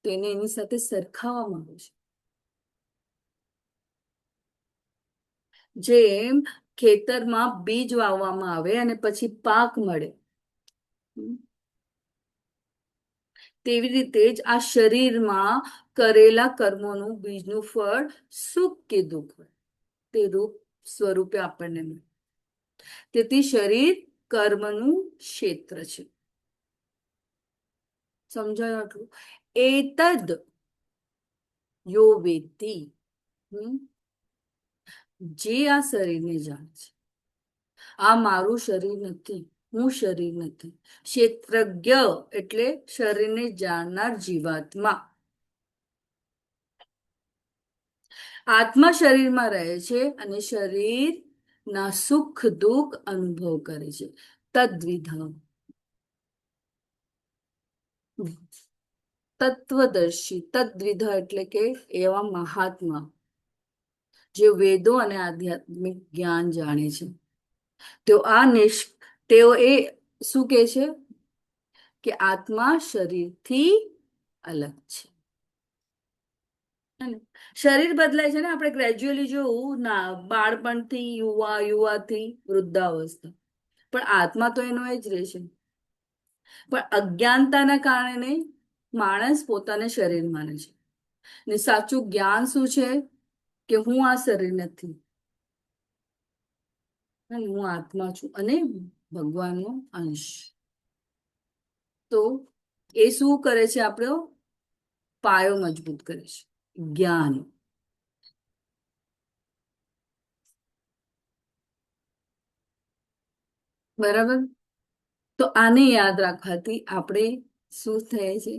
તેને એની સાથે સરખાવવામાં આવે છે. જેમ ખેતરમાં બીજ વાવવામાં આવે અને પછી પાક મળે, તેવી રીતે જ આ શરીરમાં કરેલા કર્મોનું બીજનું ફળ સુખ કે દુઃખ તે રૂપ સ્વરૂપે આપણને મળે. તેથી શરીર કર્મનું ક્ષેત્ર છે. સમજાયું આટલું? એતદ યો વેત્તિ, જે આ શરીરને જાણે છે, આ મારું શરીર નથી, હું શરીર નથી. ક્ષેત્રજ્ઞ એટલે શરીરને જાણનાર જીવાત્મા. આત્મા શરીરમાં રહે છે અને શરીરના સુખ દુઃખ અનુભવ કરે છે. તદ્વિધ, તત્વદર્શી. તદ્વિધ એટલે કે એવા મહાત્મા જે વેદો અને આધ્યાત્મિક જ્ઞાન જાણે છે. તેઓ એ શું કહે છે કે આત્મા શરીરથી અલગ છે. શરીર બદલાય છે ને, આપણે ગ્રેજ્યુઅલી જોવું ના, બાળપણથી યુવાથી વૃદ્ધાવસ્થા, પણ આત્મા તો એનો એ જ રહે છે. પણ અજ્ઞાનતાના કારણે માણસ પોતાને શરીર માને છે. ને સાચું જ્ઞાન શું છે કે હું આ શરીર નથી, હું આત્મા છું અને ભગવાનનો અંશ. તો એ શું કરે છે? આપણો પાયો મજબૂત કરે છે, જ્ઞાન. બરાબર? તો આને યાદ રાખવાથી આપણે શું થાય છે?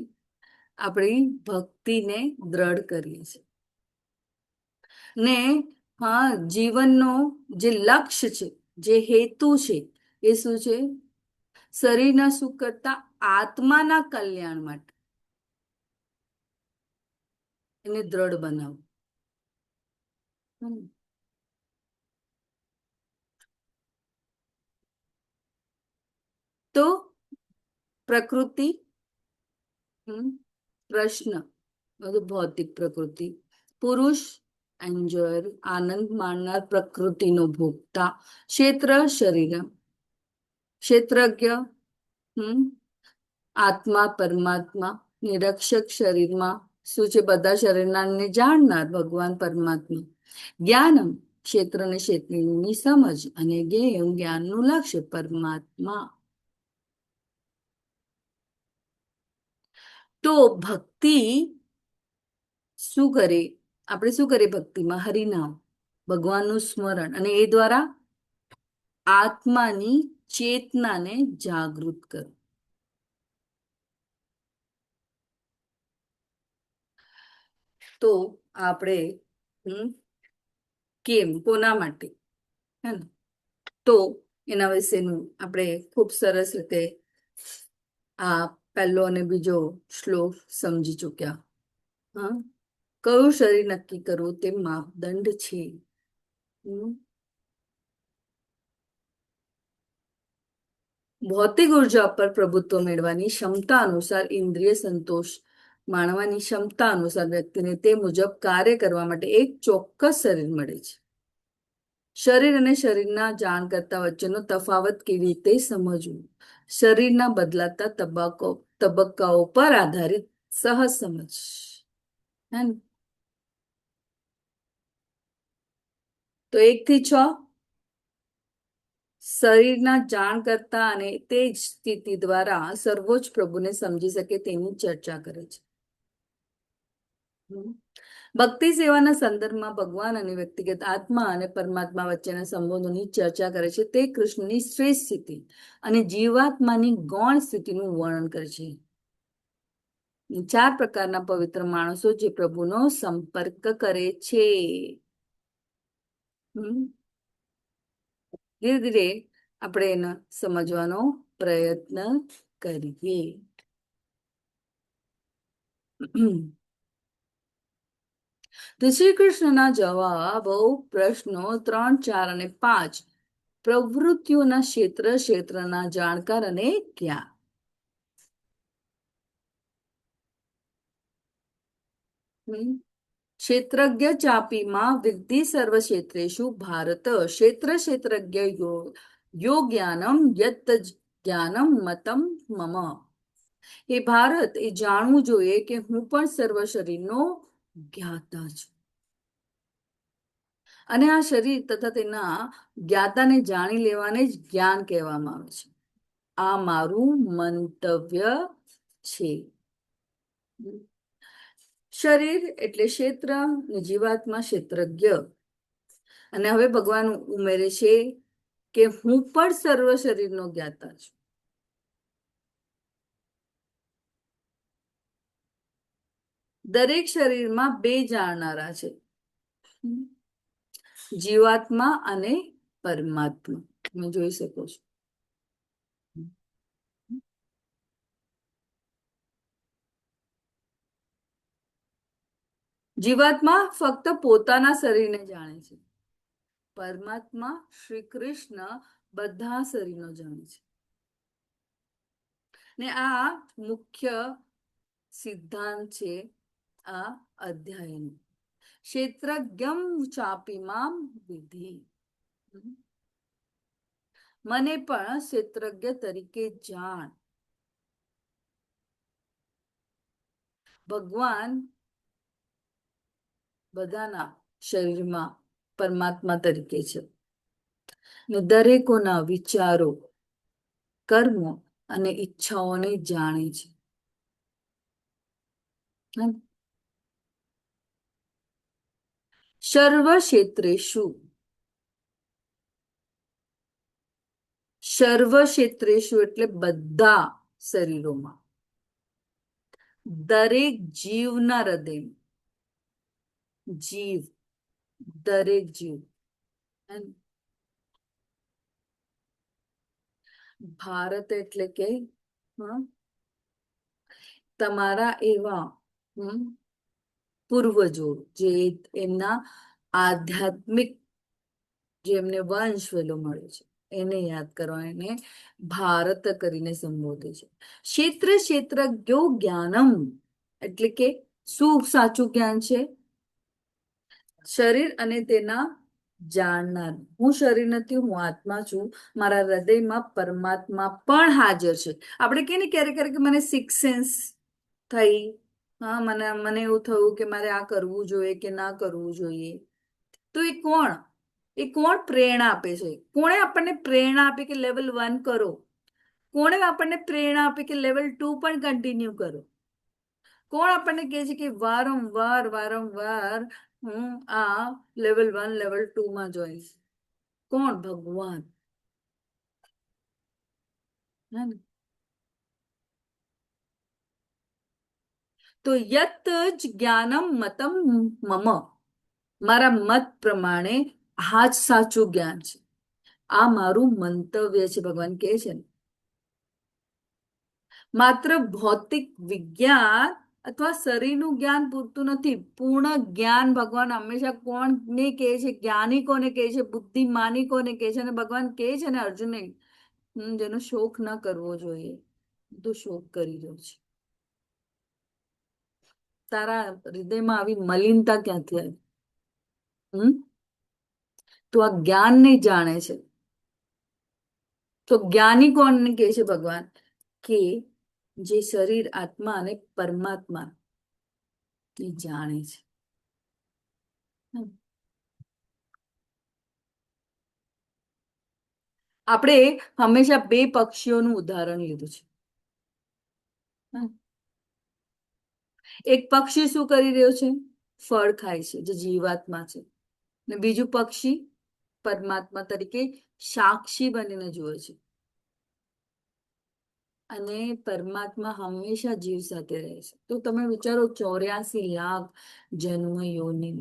આપણી ભક્તિને દ્રઢ કરીએ છીએ. ને હા, જીવનનો જે લક્ષ્ય છે, જે હેતુ છે, એ શું છે? શરીરના સુખ કરતા આત્માના કલ્યાણ માટે. એને દ્રઢ બનાવવું. હમ. તો પ્રકૃતિ, પ્રશ્ન બધું ભૌતિક પ્રકૃતિ, પુરુષ એન્જોયર આનંદ માણનાર પ્રકૃતિનો ભોગતા, ક્ષેત્ર શરીર, ક્ષેત્રજ્ઞ આત્મા પરમાત્મા, નિરક્ષક શરીરમાં શું છે બધા શરીરના ને જાણનાર ભગવાન પરમાત્મા, જ્ઞાનમ ક્ષેત્ર ને ક્ષેત્રની સમજ અને જ્ઞેયમ જ્ઞાનનું લક્ષ્ય પરમાત્મા. તો ભક્તિ શું કરે? આપણે શું કરીએ ભક્તિમાં? હરિનામ, ભગવાનનું સ્મરણ, અને એ દ્વારા આત્માની ચેતનાને જાગૃત કરો. તો આપણે કેમ, કોના માટે, હે ને? તો એના વિશેનું આપણે ખૂબ સરસ રીતે આ પહેલો અને બીજો શ્લોક સમજી ચૂક્યા. હા, કયું શરીર નક્કી કરવું તે માપદંડ છે. ભૌતિક ઉર્જા પર પ્રભુત્વ મેળવવાની ક્ષમતા અનુસાર ઇન્દ્રિય સંતોષ માણવાની ક્ષમતા અનુસાર વ્યક્તિને તે મુજબ કાર્ય કરવા માટે એક ચોક્કસ શરીર મળે છે. શરીર અને શરીરના જાણકર્તા વચ્ચેનો તફાવત કેવી રીતે સમજવું? શરીરના બદલાતા તબક્કાઓ પર આધારિત સહજ સમજ. તો 1 થી 6 શરીરના જાણકર્તા અને તે જ સ્થિતિ દ્વારા સર્વોચ્ચ પ્રભુને સમજી શકે તેની ચર્ચા કરે છે. ભક્તિ સેવાના સંદર્ભમાં ભગવાન અને વ્યક્તિગત આત્મા અને પરમાત્મા વચ્ચેના સંબંધોની ચર્ચા કરે છે. તે કૃષ્ણની શ્રેષ્ઠ સ્થિતિ અને જીવાત્માની ગૌણ સ્થિતિનું વર્ણન કરે છે. 4 પ્રકારના પવિત્ર માણસો જે પ્રભુનો સંપર્ક કરે છે. ધીરે ધીરે આપણે એને સમજવાનો પ્રયત્ન કરીએ. તો શ્રી કૃષ્ણના જવાબો પ્રશ્નો 3, 4 અને 5 પ્રવૃત્તિઓના ક્ષેત્રના જાણકાર અને જ્ઞાન. ક્ષેત્રજ્ઞ ચાપીમાં વિદ્ધિ સર્વ ક્ષેત્રેષુ ભારત ક્ષેત્રજ્ઞ યો જ્ઞાનમ યત જ્ઞાનમ મતમ મમ. એ ભારત, એ જાણવું જોઈએ કે હું પણ સર્વ શરીરનો જ્ઞાતા છું, અને આ શરીર તથા તેના જ્ઞાતાને જાણી લેવાને જ જ્ઞાન કહેવામાં આવે છે. આ મારું મંતવ્ય છે. શરીર એટલે ક્ષેત્ર, જીવાત્મા ક્ષેત્રજ્ઞ. અને હવે ભગવાન ઉમેરે છે કે હું પણ સર્વ શરીરનો જ્ઞાતા છું. દરેક શરીરમાં 2 જાણનારા છે, જીવાત્મા અને પરમાત્મા. તમે જોઈ શકો છો. જીવાત્મા ફક્ત પોતાના શરીરને જાણે છે. પરમાત્મા શ્રી કૃષ્ણ બધા શરીરનો જાણે છે. ને આ મુખ્ય સિદ્ધાંત છે આ અધ્યાયનો. ક્ષેત્રજ્ઞમ ચાપીમામ વિધિ. મને પણ ક્ષેત્રજ્ઞ તરીકે જાણ. ભગવાન બધાના શરીરમાં પરમાત્મા તરીકે છે, ને દરેકોના વિચારો, કર્મો અને ઈચ્છાઓને જાણે છે. સર્વ ક્ષેત્રેષુ, સર્વ ક્ષેત્રેષુ એટલે બધા શરીરોમાં, દરેક જીવના હૃદય, જીવ, દરેક જીવ. ભારત એટલે કે તમારા એવા પૂર્વજો જે એમના આધ્યાત્મિક જે એમને વંશ વેલો મળ્યો છે એને યાદ કરવા એને ભારત કરીને સંબોધે છે. ક્ષેત્ર ક્ષેત્રજ્ઞો જ્ઞાનમ એટલે કે શું સાચું જ્ઞાન છે? શરીર અને તેના જાણનાર. હું શરીર નથી, હું આત્મા છું. મારા હૃદયમાં પરમાત્મા પણ હાજર છે. આપણે કહીએ ને ક્યારેક ક્યારેક મને સિક્સ સેન્સ થઈ, હા, મને એવું થયું કે મારે આ કરવું જોઈએ કે ના કરવું જોઈએ. તો એ કોણ પ્રેરણા આપે છે? કોણે આપણને પ્રેરણા આપી કે લેવલ 1 કરો? કોણે આપણને પ્રેરણા આપી કે લેવલ 2 પણ કન્ટિન્યુ કરો? કોણ આપણને કહે છે કે વારંવાર હું આ લેવલ 1 લેવલ 2 માં જોઈશ? કોણ? ભગવાન. હે ને? તો યત જ જ્ઞાનમ મતમ મમ, મારા મત પ્રમાણે આ જ સાચું જ્ઞાન છે. આ મારું મંતવ્ય છે. ભગવાન કહે છે ને, માત્ર ભૌતિક વિજ્ઞાન અથવા શરીરનું જ્ઞાન પૂરતું નથી. પૂર્ણ જ્ઞાન ભગવાન હંમેશા કોને કહે છે? જ્ઞાની કોને કહે છે? બુદ્ધિમાની કોને કહે છે? અને ભગવાન કહે છે ને અર્જુનને, જેનો શોક ન કરવો જોઈએ તો શોક કરી રહ્યો છે. તારા હૃદયમાં આવી મલિનતા ક્યાંથી આવી? તો આ જ્ઞાનને જાણે છે. તો જ્ઞાની કોણને કહે છે ભગવાન? કે જે શરીર, આત્મા અને પરમાત્મા એ જાણે છે. આપણે હંમેશા બે પક્ષીઓનું ઉદાહરણ લીધું છે. એક પક્ષી શું કરી રહ્યો છે? ફળ ખાય છે, જે જીવાત્મા છે. ને બીજું પક્ષી પરમાત્મા તરીકે સાક્ષી બનીને જુએ છે. અને પરમાત્મા હંમેશા જીવ સાથે રહે છે. તો તમે વિચારો, 84 લાખ જન્મ યોની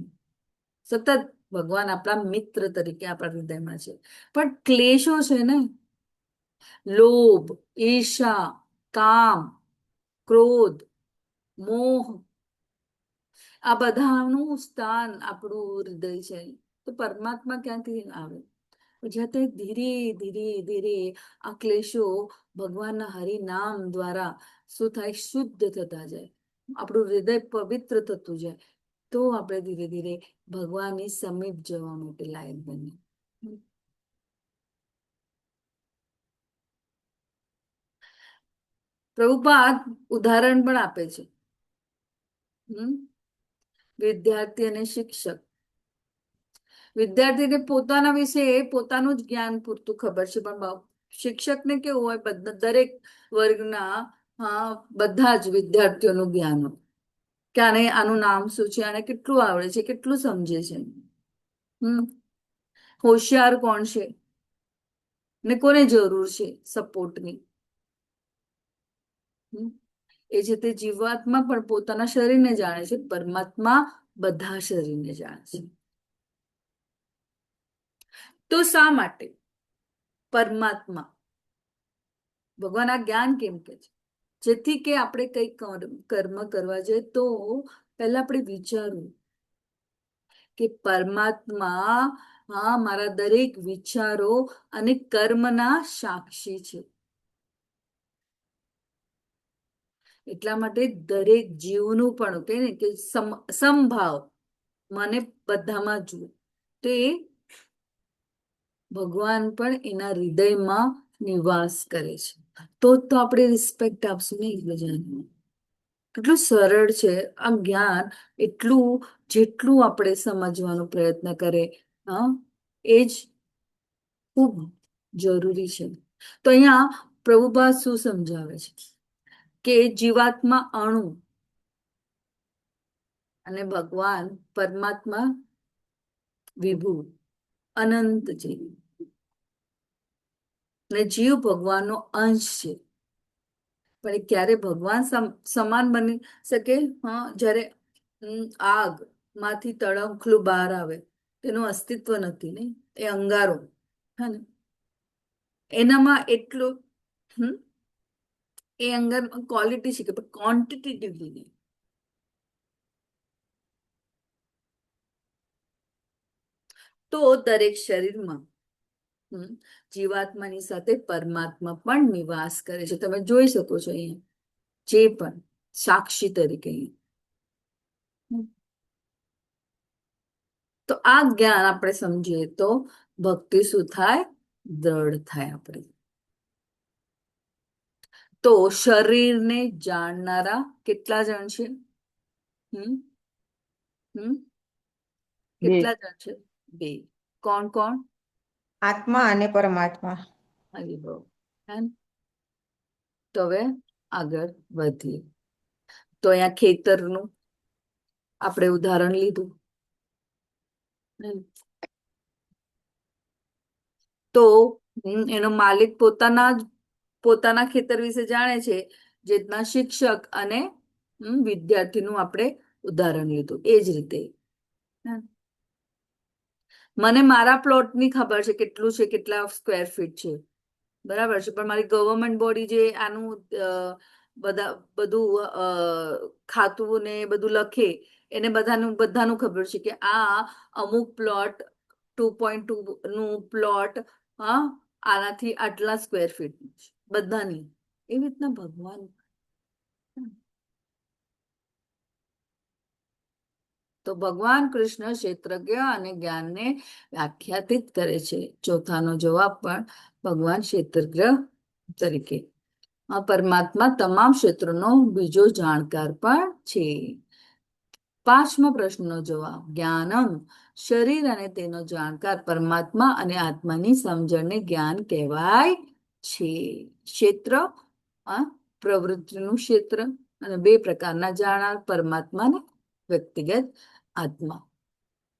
સતત ભગવાન આપણા મિત્ર તરીકે આપણા હૃદયમાં છે. પણ ક્લેશો છે ને, લોભ, ઈર્ષા, કામ, ક્રોધ, મોહ, આ બધાનું સ્થાન આપણું હૃદય છે. તો પરમાત્મા ક્યાંથી આવે? જ્યારે ધીરે ધીરે ધીરે આ ક્લેશો ભગવાનના હરિનામ દ્વારા શું થાય? શુદ્ધ થતા જાય, આપણું હૃદય પવિત્ર થતું જાય. તો આપણે ધીરે ધીરે ભગવાનની સમીપ જવા માટે લાયક બનીએ. પ્રભુપાદ ઉદાહરણ પણ આપે છે. વિદ્યાર્થી અને શિક્ષક. વિદ્યાર્થીને પોતાના વિશે પોતાનું જ જ્ઞાન પૂરતું ખબર છે, પણ શિક્ષકને કેવું હોય? દરેક વર્ગના બધા જ વિદ્યાર્થીઓનું જ્ઞાન હોય કે આનું નામ શું છે, આને કેટલું આવડે છે, કેટલું સમજે છે. હોશિયાર કોણ છે ને કોને જરૂર છે સપોર્ટની? એ છે તે જીવાત્મા પણ પોતાના શરીરને જાણે છે, પરમાત્મા બધા શરીરને જાણે છે. તો શા માટે પરમાત્મા ભગવાન આ જ્ઞાન કેમ કે છે? જેથી કે આપણે કઈ કર્મ કરવા જોઈએ તો પહેલા આપણે વિચારવું કે પરમાત્મા મારા દરેક વિચારો અને કર્મના સાક્ષી છે. એટલા માટે દરેક જીવનું પણ કે ને કે સમભાવ મને બધામાં જુએ. તો એ ભગવાન પણ એના હૃદયમાં નિવાસ કરે છે. તો આપણે રિસ્પેક્ટ આપશું ને એકબીજાને. કેટલું સરળ છે આ જ્ઞાન. એટલું જેટલું આપણે સમજવાનો પ્રયત્ન કરે એ જ ખૂબ જરૂરી છે. તો અહીંયા પ્રભુપાદ શું સમજાવે છે કે જીવાત્મા અણુ અને ભગવાન પરમાત્મા વિભુ અનંત છે. અને જીવ ભગવાનનો અંશ છે. પણ એ ક્યારે ભગવાન સમાન બની શકે? જ્યારે આગ માંથી તણખલું બહાર આવે, તેનું અસ્તિત્વ નથી ને, એ અંગારો. હે ને? એનામાં એટલું એ અંગારમાં ક્વોલિટી છે કે ક્વોન્ટિટેટિવલી નહીં. તો દરેક શરીરમાં જીવાત્માની સાથે પરમાત્મા પણ નિવાસ કરે છે. તમે જોઈ શકો છો અહીંયા જે પણ સાક્ષી તરીકે અહીંયા. તો આ જ્ઞાન આપણે સમજીએ તો ભક્તિ શું થાય? દ્રઢ થાય આપણી. તો શરીરને જાણનારા કેટલા જણ છે? હમ હમ કેટલા જણ છે? બે. કોણ કોણ? આત્મા અને પરમાત્મા. હરિભવ. તો હવે આગળ વધીએ. તો અહીંયા ખેતરનું આપણે ઉદાહરણ લીધું. તો એનો માલિક પોતાના ખેતર વિશે જાણે છે, જે રીતના શિક્ષક અને વિદ્યાર્થીનું આપણે ઉદાહરણ લીધું. એ જ રીતે મને મારા પ્લોટની ખબર છે કેટલું છે, કેટલા સ્ક્વેર ફીટ છે, બરાબર છે, પણ મારી ગવર્મેન્ટ બોડી જે આનું બધું ખાતું ને બધું લખે એને બધાનું ખબર છે કે આ અમુક પ્લોટ 2.2 નું પ્લોટ આનાથી આટલા સ્ક્વેર ફીટ છે બધાની. એવી રીતના ભગવાન તો ભગવાન કૃષ્ણ ક્ષેત્રજ્ઞ અને જ્ઞાનને વ્યાખ્યાયિત કરે છે. ચોથાનો જવાબ પણ ભગવાન ક્ષેત્રજ્ઞ તરીકે. આ પરમાત્મા તમામ ક્ષેત્રોનો બીજો જાણકાર પણ છે. પાંચમો પ્રશ્નનો જવાબ જ્ઞાનમ શરીર અને તેનો જાણકાર પરમાત્મા અને આત્માની સમજણને જ્ઞાન કહેવાય છે. ક્ષેત્ર પ્રવૃત્તિનું ક્ષેત્ર અને બે પ્રકારના જાણનાર પરમાત્મા ને વ્યક્તિગત આત્મા.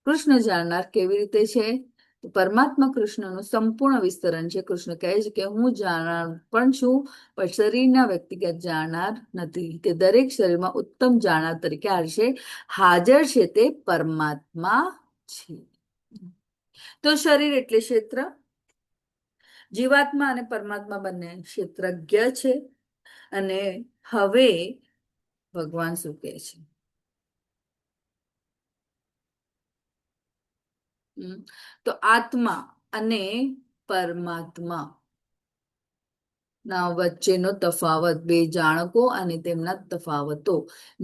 કૃષ્ણ જાણનાર કેવી રીતે છે? પરમાત્મા કૃષ્ણનું સંપૂર્ણ વિસ્તરણ છે. કૃષ્ણ કહે છે કે હું જાણનાર પણ છું, પણ શરીરના વ્યક્તિગત જાણનાર નથી. તે દરેક શરીરમાં ઉત્તમ જાણનાર તરીકે હાજર છે. તે પરમાત્મા છે. તો શરીર એટલે ક્ષેત્ર. જીવાત્મા અને પરમાત્મા બંને ક્ષેત્રજ્ઞ છે. અને હવે ભગવાન શું કહે છે? તો આત્મા અને પરમાત્મા ના વચ્ચેનો તફાવત, બે જાણકો અને તેમના તફાવતો.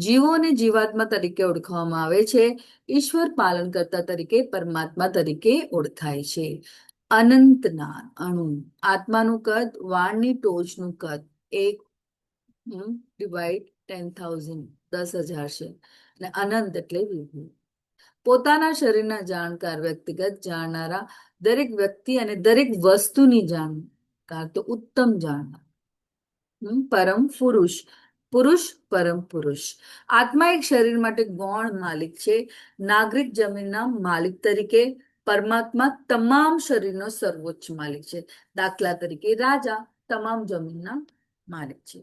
જીવોને જીવાત્મા તરીકે ઓળખવામાં આવે છે. ઈશ્વર પાલનકર્તા તરીકે પરમાત્મા તરીકે ઓળખાય છે. અનંતના અણુ. આત્માનું કદ વાણની ટોચનું કદ 1/10,000 10,000 છે. અને અનંત એટલે વિભુ. પોતાના શરીરના જાણકાર વ્યક્તિગત જાણનારા દરેક વ્યક્તિ અને દરેક વસ્તુની જાણકાર તો ઉત્તમ જાણનાર પરમ પુરુષ પરમ પુરુષ. આત્મા એક શરીર માટે ગૌણ માલિક છે. નાગરિક જમીનના માલિક તરીકે પરમાત્મા તમામ શરીરનો સર્વોચ્ચ માલિક છે. દાખલા તરીકે રાજા તમામ જમીનના માલિક છે.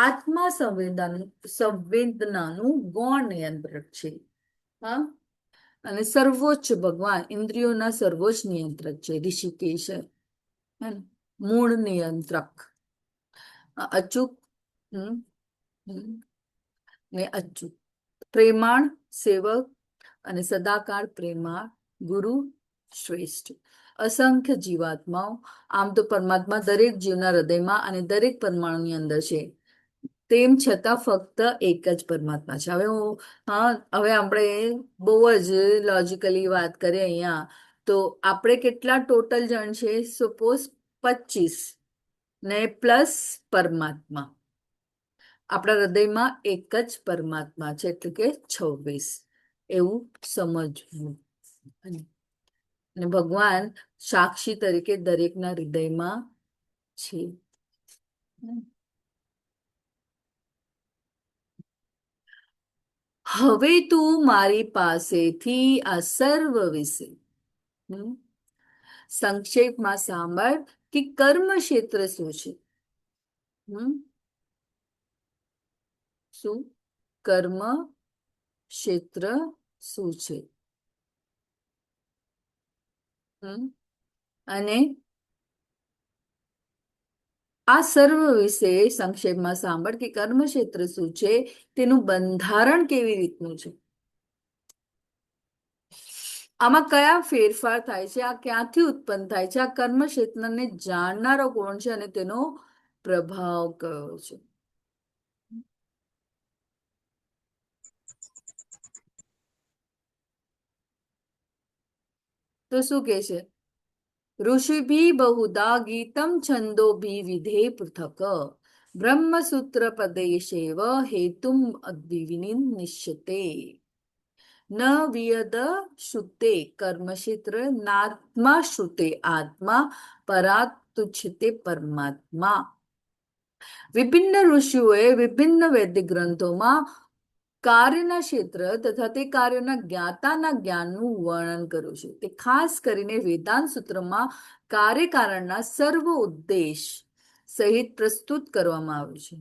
આત્મા સંવેદનાનું ગૌણ નિયંત્રક છે. અને સર્વોચ્ચ ભગવાન ઇન્દ્રિયોના સર્વોચ્ચ નિયંત્રક છે. ઋષિકેશ મૂળ નિયંત્રક. અચૂક ને અચૂક. પ્રેમાળ સેવક અને સદાકાળ પ્રેમાળ ગુરુ શ્રેષ્ઠ. અસંખ્ય જીવાત્માઓ. આમ તો પરમાત્મા દરેક જીવના હૃદયમાં અને દરેક પરમાણુની અંદર છે. તેમ છતાં ફક્ત એક જ પરમાત્મા છે. હવે આપણે બહુ જ લોજિકલી વાત કરીએ અહીંયા તો આપણે કેટલા ટોટલ જણ છે? સપોઝ 25 ને પ્લસ પરમાત્મા. આપણા હૃદયમાં એક જ પરમાત્મા છે, એટલે કે 26 એવું સમજવું. અને ભગવાન સાક્ષી તરીકે દરેકના હૃદયમાં છે. હવે તું મારી પાસેથી આ સર્વ વિશે સંક્ષેપમાં સાંભળ કે કર્મ ક્ષેત્ર શું છે. શું કર્મ ક્ષેત્ર શું છે? અને આ સર્વ વિશે સંક્ષેપમાં સાંભળ કે કર્મ ક્ષેત્ર શું છે, તેનું બંધારણ કેવી રીતનું છે. આમાં કયા ફેરફાર થાય છે, આ ક્યાંથી ઉત્પન્ન થાય છે, આ કર્મ ક્ષેત્રને જાણનારો કોણ છે અને તેનો પ્રભાવ કયો છે? તો શું કે છે? ऋषिभिः बहुधा गीतं छन्दोभिः विधे पृथक् ब्रह्मसूत्रपदेशेव हेतुम् अद्विनिश्चिते न वियद श्रुते कर्मक्षेत्र नात्मा श्रुते आत्मा परातुच्छते परमात्मा. વિભિન્ન ઋષિઓએ વિભિન્ન વૈદિક ગ્રંથોમાં કાર્યના ક્ષેત્ર તથા તે કાર્યોના જ્ઞાતાના જ્ઞાનનું વર્ણન કર્યું છે. તે ખાસ કરીને વેદાંત સૂત્રમાં કાર્યકારણના સર્વ ઉદ્દેશ સહિત પ્રસ્તુત કરવામાં આવ્યું છે.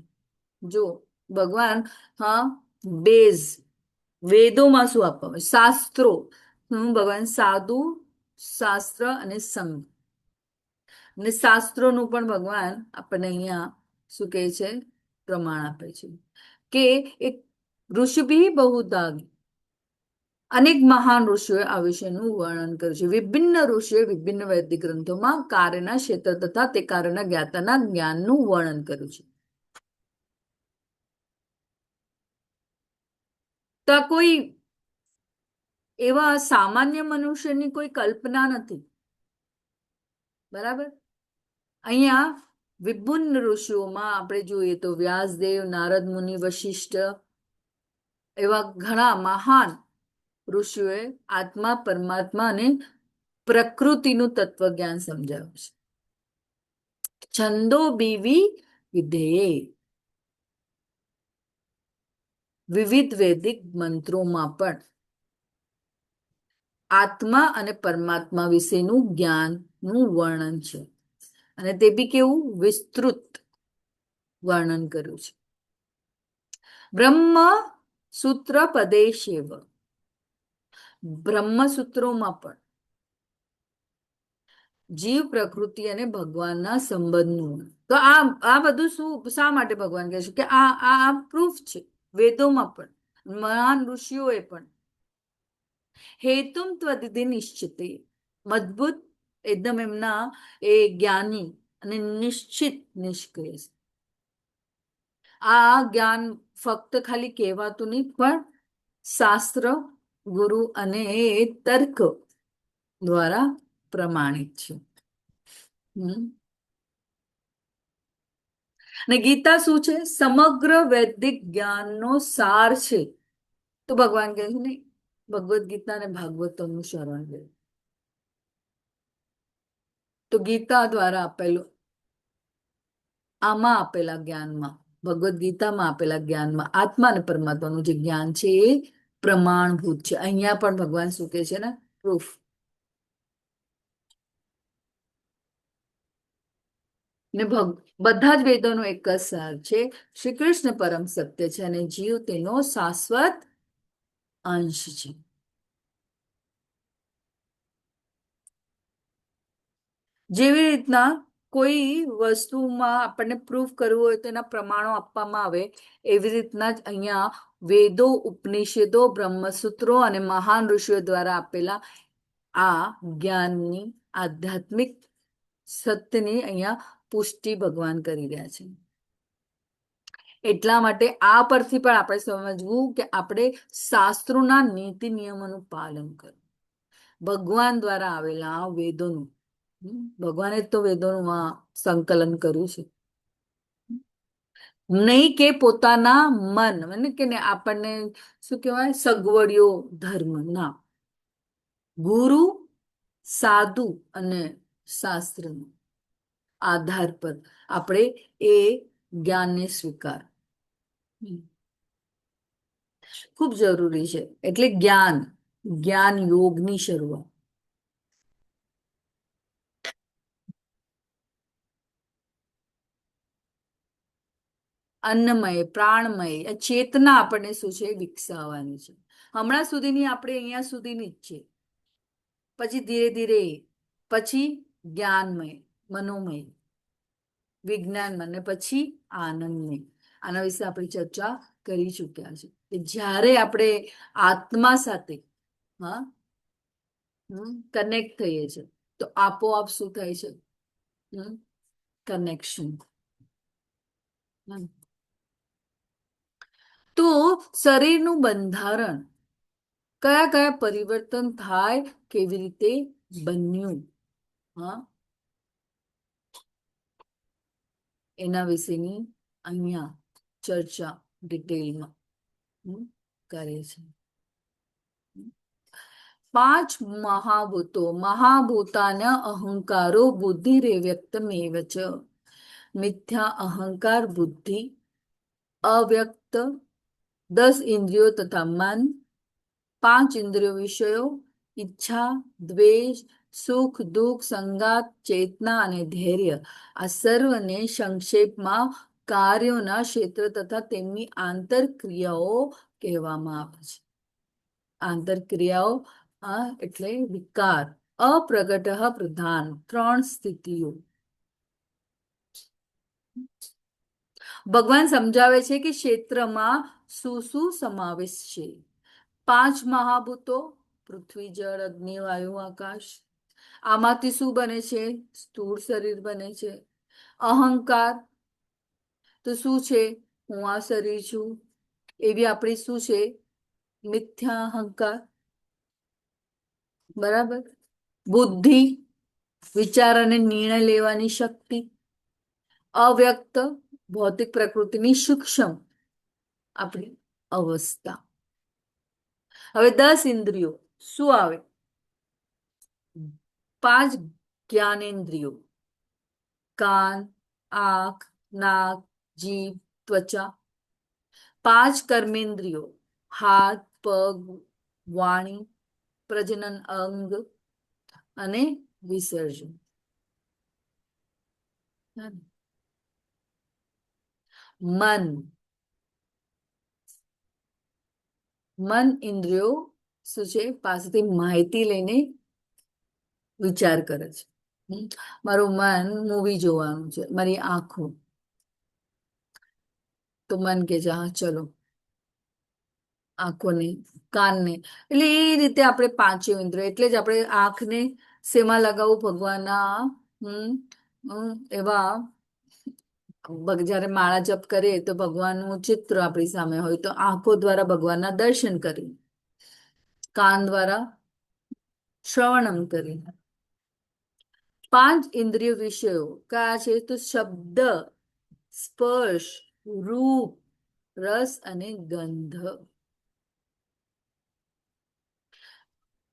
જો ભગવાન બેઝ વેદોમાં શું આપવામાં શાસ્ત્રો, ભગવાન સાધુ શાસ્ત્ર અને સંઘ અને શાસ્ત્રોનું પણ ભગવાન આપણને અહીંયા શું કહે છે? પ્રમાણ આપે છે કે એક ઋષિભી બહુધા અનેક મહાન ઋષિઓએ આ વિષયનું વર્ણન કર્યું છે. વિભિન્ન ઋષિઓએ વિભિન્ન વૈદિક ગ્રંથોમાં કાર્યના ક્ષેત્ર તથા તે કાર્યના જ્ઞાતાના જ્ઞાનનું વર્ણન કર્યું છે. તો કોઈ એવા સામાન્ય મનુષ્યની કોઈ કલ્પના નથી, બરાબર? અહીંયા વિભિન્ન ઋષિઓમાં આપણે જોઈએ તો વ્યાસદેવ, નારદ મુનિ, વશિષ્ઠ એવા ઘણા મહાન ઋષિઓએ આત્મા, પરમાત્મા અને પ્રકૃતિનું તત્વજ્ઞાન સમજાવ્યું છે. છંદો બીવી વિધેયે વિવિધ વૈદિક મંત્રોમાં પણ આત્મા અને પરમાત્મા વિશેનું જ્ઞાનનું વર્ણન છે અને તે બી કેવું વિસ્તૃત વર્ણન કર્યું છે. બ્રહ્મ સૂત્ર પદેશેવ બ્રહ્મસૂત્રોમાં પણ જીવ, પ્રકૃતિ અને ભગવાનના સંબંધનું. તો આ બધું શું શા માટે ભગવાન કહે છે કે આ પ્રૂફ છે વેદોમાં પણ, મહાન ઋષિઓએ પણ. હેતુમ ત્વદિતિ નિશ્ચિતે, મજબૂત એકદમ એમના એ જ્ઞાની અને નિશ્ચિત નિષ્ક્રિય છે. આ જ્ઞાન ફક્ત ખાલી કહેવાતું નહીં, પણ શાસ્ત્ર, ગુરુ અને તર્ક દ્વારા પ્રમાણિત છે. અને ગીતા શું છે? સમગ્ર વૈદિક જ્ઞાનનો સાર છે. તો ભગવાન કહે છે નહીં, ભગવદ્ ગીતા અને ભાગવતોનું શરણ લે. તો ગીતા દ્વારા આપેલું આમાં આપેલા જ્ઞાનમાં, ભગવદ્ ગીતામાં આપેલા જ્ઞાનમાં આત્મા અને પરમાત્માનું જે જ્ઞાન છે એ પ્રમાણભૂત છે. અહીંયા પણ ભગવાન શું કહે છે ને? પ્રૂફ. ને બધા જ વેદોનો એક જ સાર છે, શ્રી કૃષ્ણ પરમ સત્ય છે અને જીવ તેનો શાશ્વત અંશ છે. જેવી રીતના કોઈ વસ્તુમાં આપણને પ્રૂફ કરવું હોય તો એના પ્રમાણો આપવામાં આવે, એવી રીતના જ અહીંયા વેદો, ઉપનિષદો, બ્રહ્મસૂત્રો અને મહાન ઋષિઓ દ્વારા આપેલા આ જ્ઞાનની, આધ્યાત્મિક સત્યની અહીંયા પુષ્ટિ ભગવાન કરી રહ્યા છે. એટલા માટે આ પરથી પણ આપણે સમજવું કે આપણે શાસ્ત્રોના નીતિ નિયમોનું પાલન કરવું. ભગવાન દ્વારા આવેલા વેદોનું, ભગવાને તો વેદોનું સંકલન કર્યું છે, નહીં કે પોતાના મન કે આપણને શું કહેવાય સગવડિયો ધર્મ ના. ગુરુ, સાધુ અને શાસ્ત્રનો આધાર પર આપણે એ જ્ઞાનને સ્વીકાર ખૂબ જરૂરી છે. એટલે જ્ઞાન યોગની શરૂઆત. અન્નમય, પ્રાણમય ચેતના આપણને શું છે? વિકસાવવાની છે. હમણાં સુધીની આપણે અહીંયા સુધીની જ છે. પછી ધીરે ધીરે પછી જ્ઞાનમય, મનોમય, વિજ્ઞાનમય અને પછી આનંદમય. આના વિશે આપણે ચર્ચા કરી ચૂક્યા છે કે જ્યારે આપણે આત્મા સાથે કનેક્ટ થઈએ છે તો આપોઆપ શું થાય છે? કનેક્શન. તો શરીરનું બંધારણ કયા કયા પરિવર્તન થાય, કેવી રીતે બન્યું, હા, એના વિશેની અહીંયા ચર્ચા ડિટેલમાં કરે છે. 5 મહાભૂતો. મહાભૂતાન અહંકારો બુદ્ધિરે વ્યક્તમેવ ચ. મિથ્યા અહંકાર બુદ્ધિ, અવ્યક્ત 10 ઇન્દ્રિયો તથા મન, 5 ઇન્દ્રિયો વિષયો, ઈચ્છા, દ્વેષ, સુખ દુઃખ, સંગાત, ચેતના અને ધૈર્ય. આ સર્વને સંક્ષેપમાં કાર્યોના ક્ષેત્ર તથા તેમની આંતરક્રિયાઓ કહેવામાં આવે છે. આંતરક્રિયાઓ એટલે વિકાર. અપ્રગટ પ્રધાન, 3 સ્થિતિઓ. ભગવાન સમજાવે છે કે ક્ષેત્રમાં શું શું સમાવેશ છે. 5 મહાભૂતો, પૃથ્વી જળ અગ્નિ વાયુ આકાશ. આમાંથી શું બને છે? સ્થૂળ શરીર બને છે. અહંકાર તો શું છે? હું આ શરીર છું, એવી આપણી શું છે? મિથ્યા અહંકાર. બરાબર. બુદ્ધિ, વિચાર અને નિર્ણય લેવાની શક્તિ. અવ્યક્ત, ભૌતિક પ્રકૃતિની સૂક્ષ્મ આપણી અવસ્થા. હવે 10 ઇન્દ્રિયો શું આવે? 5 જ્ઞાનેન્દ્રિયો, કાન, આંખ, નાક, જીભ, ત્વચા. 5 કર્મેન્દ્રિયો, હાથ, પગ, વાણી, પ્રજનન અંગ અને વિસર્જન. મન ઇન્દ્રિયો શું છે? પાસેથી માહિતી લઈને વિચાર કરે છે. મારું મન મૂવી જોવાનું છે, મારી આંખો તો મન કે છે હા ચલો, આંખોને, કાનને. એટલે એ રીતે આપણે 5 ઇન્દ્રિયો, એટલે જ આપણે આંખને શેમાં લગાવવું? ભગવાનના એવા જ્યારે માળા જપ કરીએ તો ભગવાનનું ચિત્ર આપણી સામે હોય તો આંખો દ્વારા ભગવાનના દર્શન કરી, કાન દ્વારા શ્રવણમ કરી. 5 ઇન્દ્રિય વિષયો કયા છે? તો શબ્દ, સ્પર્શ, રૂપ, રસ અને ગંધ.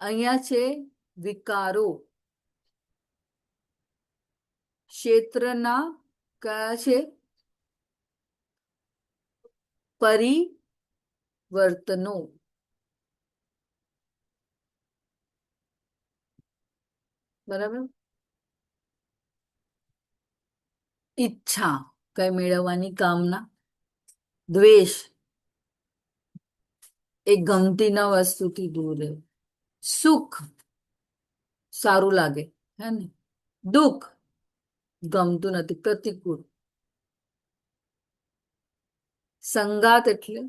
અહીંયા છે વિકારો. ક્ષેત્રના કયા છે? પરિવર્તનો. બરાબર. ઈચ્છા, કઈ મેળવવાની કામના. દ્વેષ, એ ગમતી ન વસ્તુથી દૂર રહે. સુખ, સારું લાગે, હે ને. દુઃખ, ગમતું નથી, પ્રતિકૂળ. સંગાત એટલે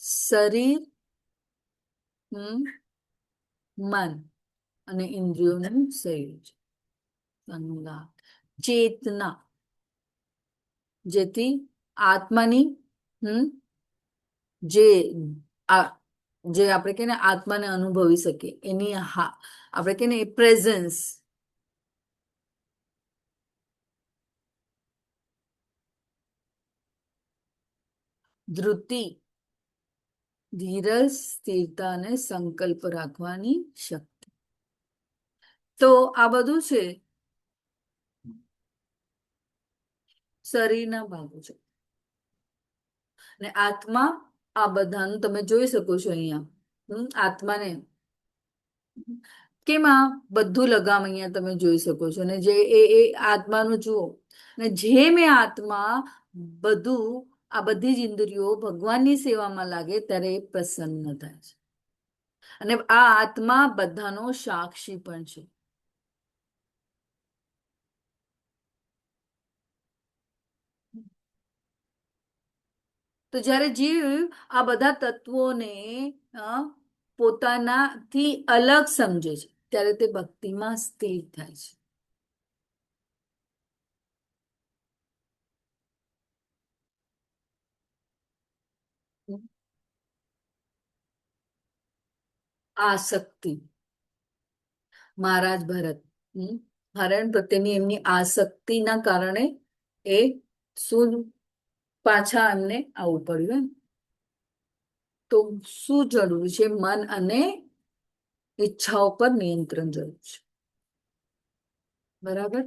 શરીર, મન અને ઇન્દ્રિયોનું શરીર. સંગાત. ચેતના, જેથી આત્માની જે આપણે કે આત્માને અનુભવી શકીએ, એની આપણે કે એ પ્રેઝન્સ. ધૃતિ, ધીરજ, સ્થિરતા અને સંકલ્પ રાખવાની શક્તિ. તો આ બધું છે શરીરના ભાગો છે. અને આત્મા, આ બધાનું તમે જોઈ શકો છો અહીંયા. આત્માને કેમાં બધું લગામ અહીંયા તમે જોઈ શકો છો. અને જે એ આત્માનું જુઓ, અને જેમ એ આત્મા બધું, આ બધી જ ઇન્દ્રિયો ભગવાનની સેવામાં લાગે ત્યારે એ પ્રસન્ન થાય છે. અને આ આત્મા બધાનો સાક્ષી પણ છે. તો જ્યારે જીવ આ બધા તત્વોને પોતાનાથી અલગ સમજે છે ત્યારે તે ભક્તિમાં સ્થિર થાય છે. આસક્તિ. મહારાજ ભરત હરણ પ્રત્યેની એમની આસક્તિના કારણે એ શું પાછા એમને આવવું પડ્યું. તો શું જરૂરી છે? મન અને ઈચ્છાઓ પર નિયંત્રણ જરૂર છે. બરાબર.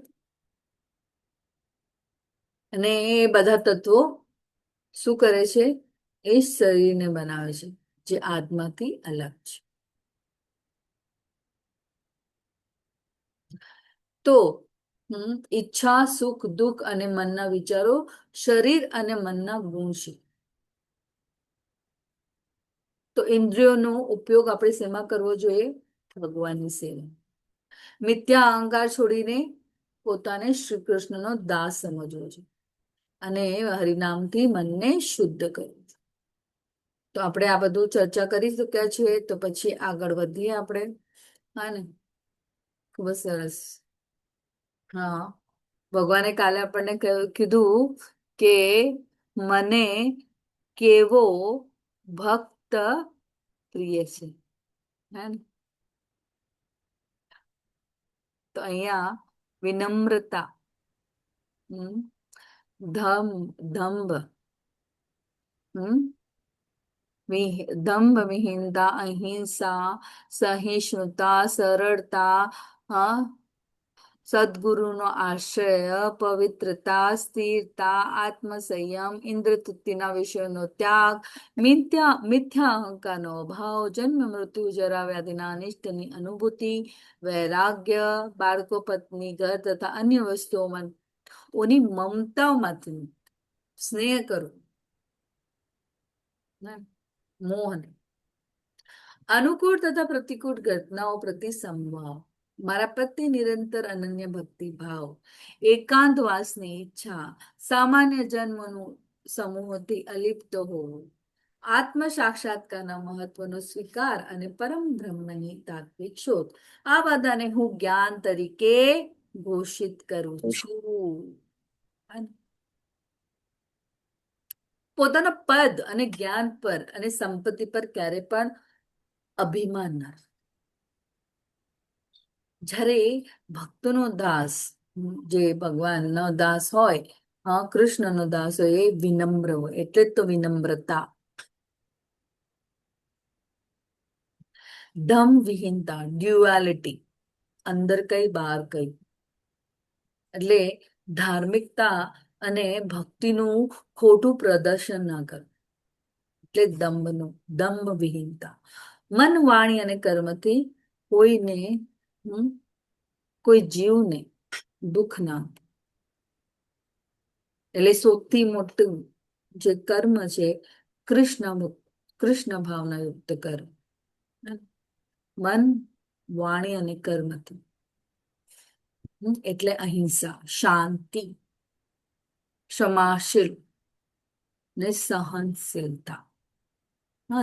અને એ બધા તત્વો શું કરે છે? એ શરીરને બનાવે છે જે આત્માથી અલગ છે. તો ઈચ્છા, સુખ, દુઃખ અને મનના વિચારો શરીર અને મનના ગુણ છે. તો ઇન્દ્રિયોનો ઉપયોગ આપણે શેમાં કરવો જોઈએ? ભગવાનની સેવા. મિથ્યા અહંકાર છોડીને પોતાને શ્રી કૃષ્ણનો દાસ સમજવો છે અને હરિનામથી મનને શુદ્ધ કરવું છે. તો આપણે આ બધું ચર્ચા કરી ચૂક્યા છીએ. તો પછી આગળ વધીએ આપણે. હા ને, ખૂબ જ સરસ. હા, ભગવાને કાલે આપણને કીધું કે મને કેવો ભક્ત પ્રિય છે. હે ને? તો અહીંયા વિનમ્રતા, દંભ, દંભ વિહીનતા, અહિંસા, સહિષ્ણુતા, સરળતા, સદગુરુનો આશ્રય, પવિત્રતા, સ્થિરતા, આત્મસંયમ, ઇન્દ્રતૃપ્તિના વિષયોનો ત્યાગ, મિથ્યા અહંકારનો અભાવ, જન્મ, મૃત્યુ, જરા, વ્યાધિના અનિષ્ટની અનુભૂતિ, વૈરાગ્ય, બાળકો, પત્ની, ઘર તથા અન્ય વસ્તુઓની મમતાઓમાંથી સ્નેહ કરવો, મોહ નહીં. અનુકૂળ તથા પ્રતિકૂળ ઘટનાઓ પ્રતિ સંભાવ, મારા પ્રત્યે નિરંતર અનન્ય ભક્તિ ભાવ, એકાંતવાસની ઈચ્છા, સામાન્ય જન્મનું સમૂહથી અલિપ્ત હોવું, આત્મ સાક્ષાત્કારના મહત્વનો સ્વીકાર અને પરમ બ્રહ્મની તાત્વિક શોધ, આ બધાને હું જ્ઞાન તરીકે ઘોષિત કરું છું. પોતાના પદ અને જ્ઞાન પર અને સંપત્તિ પર ક્યારે પણ અભિમાન ના. જ્યારે ભક્તનો દાસ, જે ભગવાનનો દાસ હોય, કૃષ્ણનો દાસ હોય, એ વિનમ્ર હોય. એટલે જ તો વિનમ્રતા. ધમ વિહીનતા, ડ્યુઆલિટી, અંદર કઈ બહાર કઈ. એટલે ધાર્મિકતા અને ભક્તિનું ખોટું પ્રદર્શન ના કરવું. એટલે દંભ વિહીનતા. મન, વાણી અને કર્મથી કોઈને, કોઈ જીવને દુઃખ ના. એટલે સૌથી મોટું જે કર્મ છે કૃષ્ણ ભાવના યુક્ત કર્મ. મન, વાણી અને કર્મથી. એટલે અહિંસા, શાંતિ, ક્ષમાશીલ ને સહનશીલતા,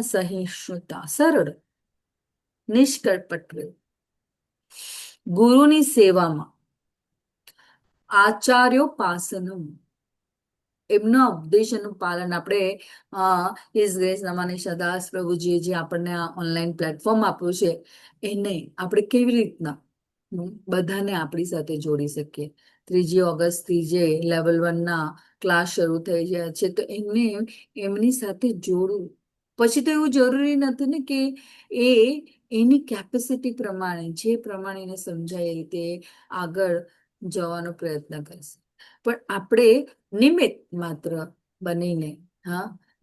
સહિષ્ણુતા, સરળ, નિષ્કપટ, ગુરુની સેવામાં, આચાર્યોપાસનમ, એમના ઉપદેશનું પાલન. આપણે હિઝ ગ્રેસ નમાનિશા દાસ પ્રભુજીએ જે આપણને આ ઓનલાઈન પ્લેટફોર્મ આપ્યું છે, એને આપણે કેવી રીતના બધાને આપણી સાથે જોડી શકીએ. 3 ઓગસ્ટથી જે લેવલ 1ના ક્લાસ શરૂ થઈ ગયા છે, તો એમની સાથે જોડવું. પછી તો એવું જરૂરી નથી ને કે એની કેપેસિટી પ્રમાણે, જે પ્રમાણે એને સમજાય એ રીતે આગળ જવાનો પ્રયત્ન કરશે. પણ આપણે નિમિત્ત માત્ર બનીને,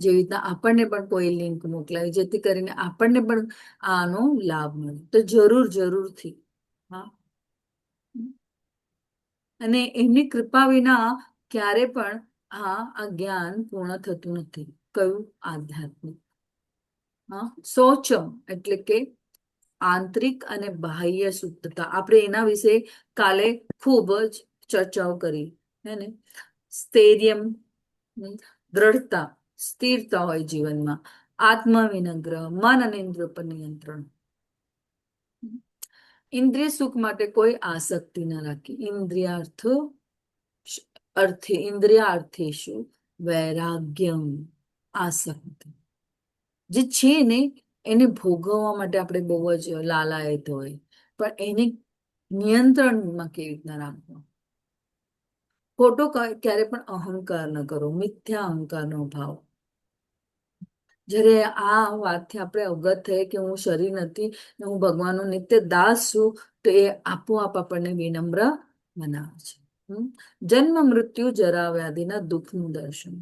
જેવી રીતના આપણને પણ કોઈ લિંક મોકલાવી જેથી કરીને આપણને પણ આનો લાભ મળે, તો જરૂરથી. અને એમની કૃપા વિના ક્યારે પણ આ જ્ઞાન પૂર્ણ થતું નથી. કયું? આધ્યાત્મિક. શૌચમ એટલે કે આંતરિક અને બાહ્ય શુદ્ધતા. આપણે એના વિશે કાલે ખૂબ જ ચર્ચાઓ કરી. હે ને? સ્થૈર્યમ, દ્રઢતા, સ્થિરતા હોય જીવનમાં. આત્મવિનિગ્રહ, મન અને ઇન્દ્રિયો પર નિયંત્રણ. ઇન્દ્રિય સુખ માટે કોઈ આસક્તિ ન રાખી. ઇન્દ્રિયાર્થેષુ વૈરાગ્યમ, આસક્તિ જે છે ને એને ભોગવવા માટે આપણે બહુ જ લાલાયત હોય, પણ એને નિયંત્રણમાં કેવી રીતના રાખવો. ખોટો ક્યારે પણ અહંકાર ન કરો, મિથ્યા અહંકારનો ભાવ. જ્યારે આ વાતથી આપણે અવગત થઈએ કે હું શરીર નથી ને હું ભગવાનનો નિત્ય દાસ છું, તો એ આપોઆપ આપણને વિનમ્ર બનાવે છે. જન્મ મૃત્યુ જરા વ્યાધિના દુઃખનું દર્શન.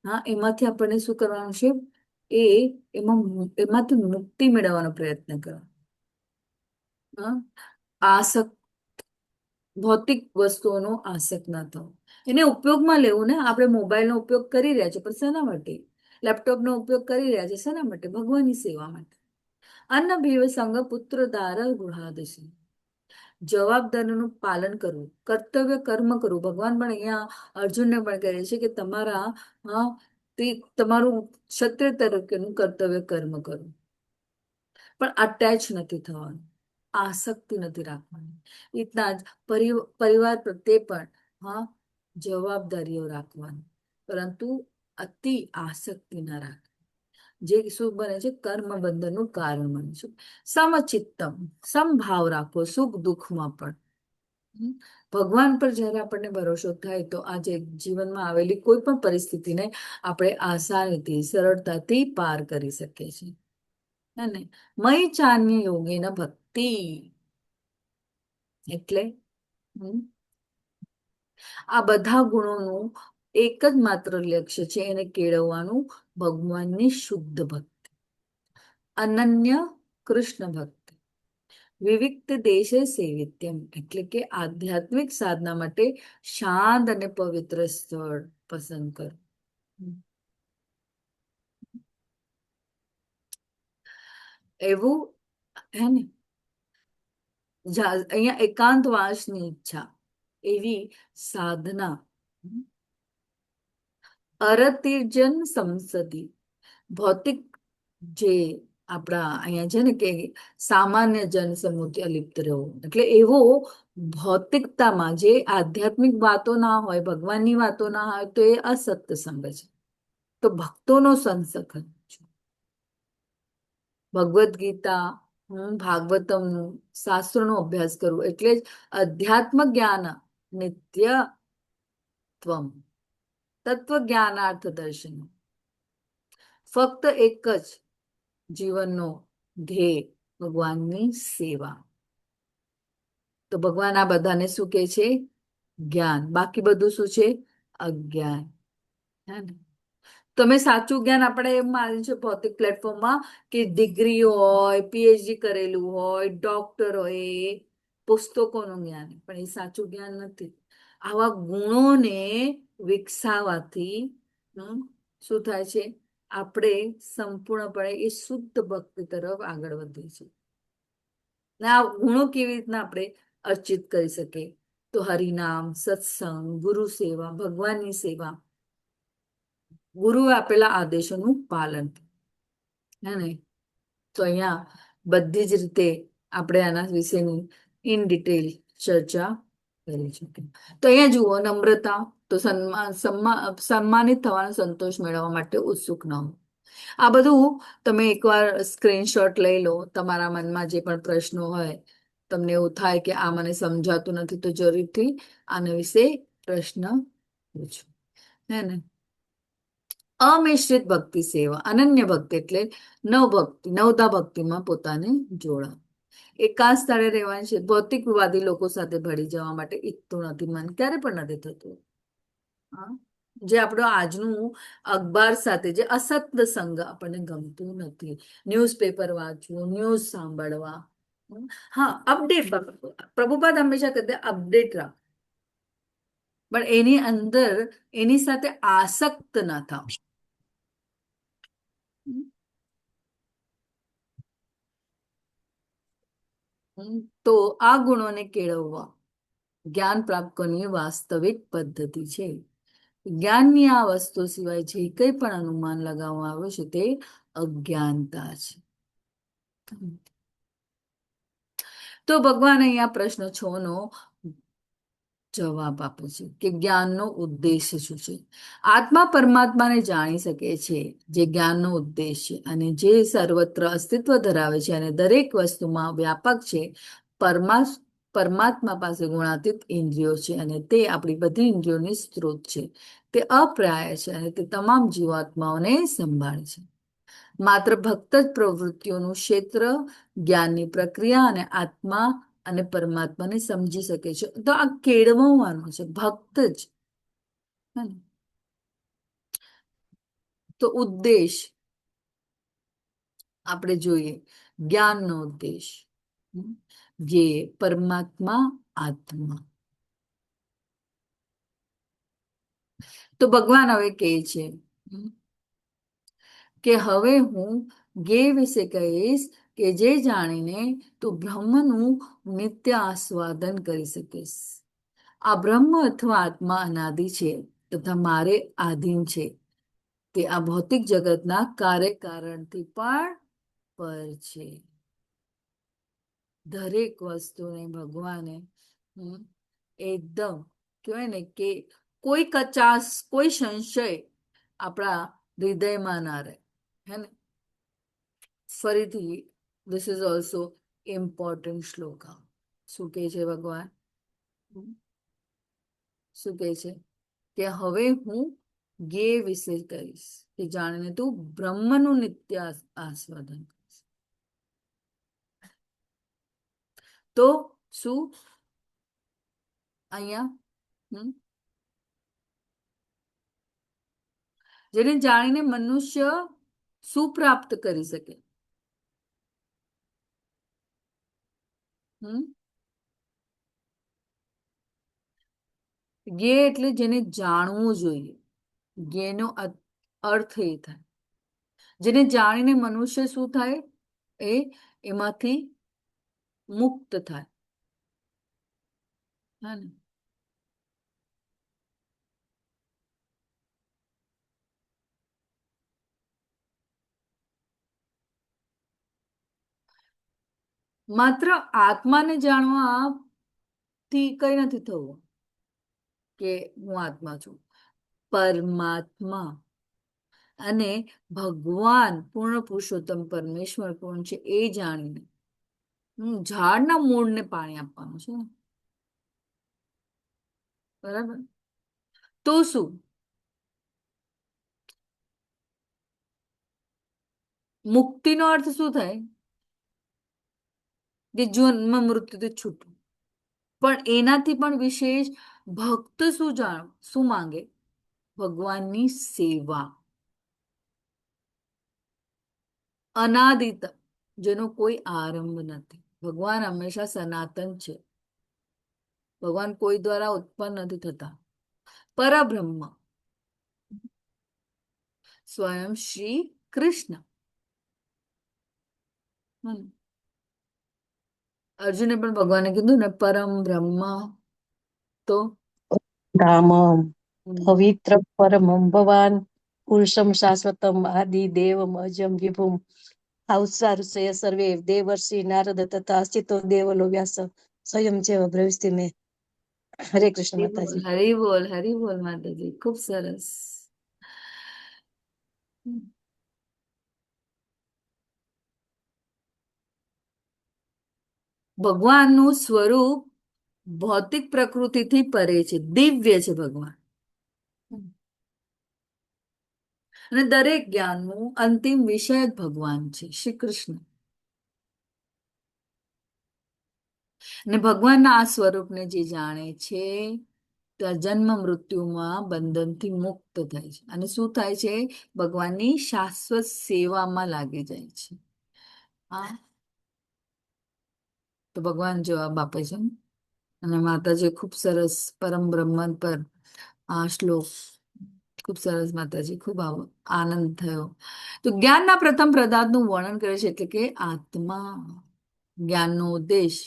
હા, એમાંથી આપણને શું કરવાનું છે? એમાંથી મુક્તિ મેળવવાનો પ્રયત્ન કરો. આસક્ત, ભૌતિક વસ્તુઓનો આસક્ત ના થવો. એને ઉપયોગમાં લેવું ને. આપણે મોબાઈલનો ઉપયોગ કરી રહ્યા છે, પણ શેના માટે? લેપટોપનો ઉપયોગ કરી રહ્યા છે, શેના માટે? ભગવાનની સેવા માટે. અન્ન ભીવ સંગ પુત્ર દાર ગૃહાદશી. જવાબદારીનું પાલન કરવું, કર્તવ્ય કર્મ કરવું. ભગવાન પણ અહીંયા અર્જુનને પણ કહે છે કે તમારું ક્ષત્રિય તરીકેનું કર્તવ્ય કર્મ કરવું, પણ અટેચ નથી થવાનું, આસક્તિ નથી રાખવાની. એટલા જ પરિવાર પ્રત્યે પણ જવાબદારીઓ રાખવાની, પરંતુ અતિ આસક્તિ ના રાખવી. જે શું બને છે? કર્મ બંધનનું કારણ બને છે. સમચિત્તમ, સમભાવ રાખવો સુખ દુઃખમાં પણ. ભગવાન પર જ્યારે આપણને ભરોસો થાય તો આજે જીવનમાં આવેલી કોઈ પણ પરિસ્થિતિને આપણે આસાનીથી, સરળતાથી પાર કરી શકીએ છીએ. અને મય ચાન્ય યોગેન ભક્તિ, એટલે આ બધા ગુણોનું એક જ માત્ર લક્ષ્ય છે, એને કેળવવાનું, ભગવાનની શુદ્ધ ભક્તિ, અનન્ય કૃષ્ણ ભક્તિ. વિવિક્ત દેશે સેવિત્યમ, એટલે કે આધ્યાત્મિક સાધના માટે શાંત અને પવિત્ર સ્થળ પસંદ કરો. એવું હે ને, અહીંયા એકાંતવાસની ઈચ્છા, એવી સાધના. અરતિર્જન સંસદી, ભૌતિક જે આપણા અહીંયા છે ને કે સામાન્ય જન સમૂહથી અલિપ્ત રહેવું, એટલે એવો ભૌતિકતામાં જે આધ્યાત્મિક વાતો ના હોય, ભગવાનની વાતો ના હોય, તો એ અસત્ય સંગ છે. તો ભક્તોનો સંસર્ગ છે. ભગવદ્ ગીતા, ભાગવતમનું, શાસ્ત્રોનો અભ્યાસ કરવો, એટલે જ અધ્યાત્મ જ્ઞાન નિત્યત્વમ, તત્વ જ્ઞાનાર્થ દર્શન. ફક્ત એક જ જીવનનો ધ્યેય, ભગવાનની સેવા. તો ભગવાન આ બધાને શું કહે છે? જ્ઞાન. બાકી બધું શું છે? અજ્ઞાન. હે ને? તમે સાચું જ્ઞાન આપણે એમ માન્યું છે ભૌતિક પ્લેટફોર્મમાં કે ડિગ્રી હોય, પીએચડી કરેલું હોય, ડોક્ટર હોય, એ પુસ્તકોનું જ્ઞાન, પણ એ સાચું જ્ઞાન નથી. આવા ગુણોને વિકસાવવાથી શું થાય છે? આપણે સંપૂર્ણપણે એ શુદ્ધ ભક્તિ તરફ આગળ વધીએ છીએ. ને આ ગુણો કેવી રીતના આપણે અર્ચિત કરી શકીએ? તો હરિનામ, સત્સંગ, ગુરુ સેવા, ભગવાનની સેવા, ગુરુએ આપેલા આદેશોનું પાલન. હે ને? તો અહીંયા બધી જ રીતે આપણે આના વિશેની ઇન ડિટેલ ચર્ચા કરી છે. તો અહીંયા જુઓ, નમ્રતા, તો સન્માનિત થવાનો સંતોષ મેળવવા માટે ઉત્સુક ન હો. આ બધું તમે એકવાર સ્ક્રીનશોટ લઈ લો. તમારા મનમાં જે પણ પ્રશ્નો હોય, તમને એવું થાય કે આ મને સમજાતું નથી, તો જરૂરથી આના વિશે પ્રશ્ન પૂછો. હે ને? અમિશ્રિત ભક્તિ સેવા, અનન્ય ભક્તિ, એટલે નવધા ભક્તિમાં પોતાને જોડા. એકાંત સ્થળે રહેવાની છે. ભૌતિકવાદી લોકો સાથે ભળી જવા માટે ઈચ્છતું નથી મન, ક્યારે પણ નથી થતું. જે આપણો આજનું અખબાર સાથે જે અસત્ય સંગ આપણને ગમતું નથી. ન્યૂઝપેપર વાંચવું, ન્યૂઝ સાંભળવા, અપડેટ. પ્રભુપાદ હંમેશા કહેતા અપડેટ રાખ, પણ એની અંદર એની સાથે આસક્ત ના થાવ. તો આ ગુણોને કેળવવા જ્ઞાન પ્રાપ્ત કરવાની વાસ્તવિક પદ્ધતિ છે. જ્ઞાનની આ વસ્તુ સિવાય જે કંઈ પણ અનુમાન લગાવવામાં આવ્યું છે તે અજ્ઞાનતા છે. તો ભગવાન અહીંયા પ્રશ્ન 6 નો જવાબ આપે છે કે જ્ઞાનનો ઉદ્દેશ્ય શું છે. આત્મા પરમાત્માને જાણી શકે છે, જે જ્ઞાનનો ઉદ્દેશ છે, અને જે સર્વત્ર અસ્તિત્વ ધરાવે છે અને દરેક વસ્તુમાં વ્યાપક છે. પરમાત્મા પાસે ગુણાતીત ઇન્દ્રિયો છે અને તે આપણી બધી ઇન્દ્રિયોની સ્ત્રોત છે. તે અપ્રાય છે અને તે તમામ જીવાત્માઓને સંભાળે છે. માત્ર ભક્ત જ પ્રવૃત્તિઓનું ક્ષેત્ર, જ્ઞાનની પ્રક્રિયા અને આત્મા અને પરમાત્માને સમજી શકે છે. તો આ કેળવવાનું છે, ભક્ત જ. હે ને? તો ઉદ્દેશ આપણે જોઈએ, જ્ઞાનનો ઉદ્દેશ જે પરમાત્મા, આત્મા. તો ભગવાન હવે કહે છે કે હવે હું જ્ઞેય વિશે કહીશ કે જે જાણીને તું બ્રહ્મનું નિત્ય આસ્વાદન કરી શકીશ. આ બ્રહ્મ અથવા આત્મા અનાદિ છે તથા મારે આધીન છે. તે આ ભૌતિક જગતના કાર્યકારણથી પણ પર છે. દરેક વસ્તુને ભગવાને એકદમ કહેવાય ને કે કોઈ કચાશ, કોઈ સંશય આપણા હૃદયમાં ના રહે. હે ને? ફરીથી this is also important Shloka. શું કહે છે ભગવાન? શું કહે છે કે હવે હું જ્ઞેય વિશે કહીશ કે જાણીને તું બ્રહ્મનું નિત્ય આસ્વાદન કરીશ. તો શું અહીંયા જેને જાણીને મનુષ્ય શું પ્રાપ્ત કરી શકે? જ્ઞેય એટલે જેને જાણવું જોઈએ. જ્ઞેયનો અર્થ એ થાય જેને જાણીને મનુષ્ય શું થાય? એમાંથી મુક્ત થાય. હા ને? માત્ર આત્માને જાણવાથી કઈ નથી થવું કે હું આત્મા છું. પરમાત્મા અને ભગવાન પૂર્ણ પુરુષોત્તમ પરમેશ્વર કોણ છે એ જાણીને ઝાડના મૂળને પાણી આપવાનું છે. બરાબર? તો શું મુક્તિનો અર્થ શું થાય? કે જન્મ મૃત્યુથી છૂટવું. પણ એનાથી પણ વિશેષ ભક્ત શું માંગે? ભગવાનની સેવા, અનાદિત, જેનો કોઈ આરંભ નથી. ભગવાન હંમેશા સનાતન છે. ભગવાન કોઈ દ્વારા ઉત્પન્ન નથી થતા. પરબ્રહ્મ સ્વયં શ્રી કૃષ્ણ. અર્જુને પણ ભગવાને કીધું ને પરમ બ્રહ્મ. તો રામમ પવિત્ર પરમમ ભવાન પુરુષમ શાશ્વતમ આદિ દેવમ અજમ વિભુમ ઔસારુષય સર્વે દેવર્ષિ નારદ તથા અસ્થિતો દેવલો વ્યાસ સ્વયં જેવ બ્રવિષ્ટિ મેં. હરે કૃષ્ણ માતાજી. હરી બોલ, હરી બોલ માતાજી. ખૂબ સરસ. ભગવાનનું સ્વરૂપ ભૌતિક પ્રકૃતિથી પરે છે, દિવ્ય છે ભગવાન. અને દરેક જ્ઞાનનું અંતિમ વિષય જ ભગવાન છે, શ્રી કૃષ્ણ. અને ભગવાનના આ સ્વરૂપને જે જાણે છે ત્યાં જન્મ મૃત્યુમાં બંધનથી મુક્ત થાય છે. અને શું થાય છે? ભગવાનની શાશ્વત સેવામાં લાગી જાય છે. હા, તો ભગવાન જવાબ આપે છે. અને માતાજી ખૂબ સરસ પરમ બ્રહ્મન પર આ શ્લોક ખૂબ સરસ. માતાજી ખૂબ આનંદ થયો. તો જ્ઞાનના પ્રથમ પદાર્થનું વર્ણન કરે છે, એટલે કે આત્મા. જ્ઞાનનો ઉદ્દેશ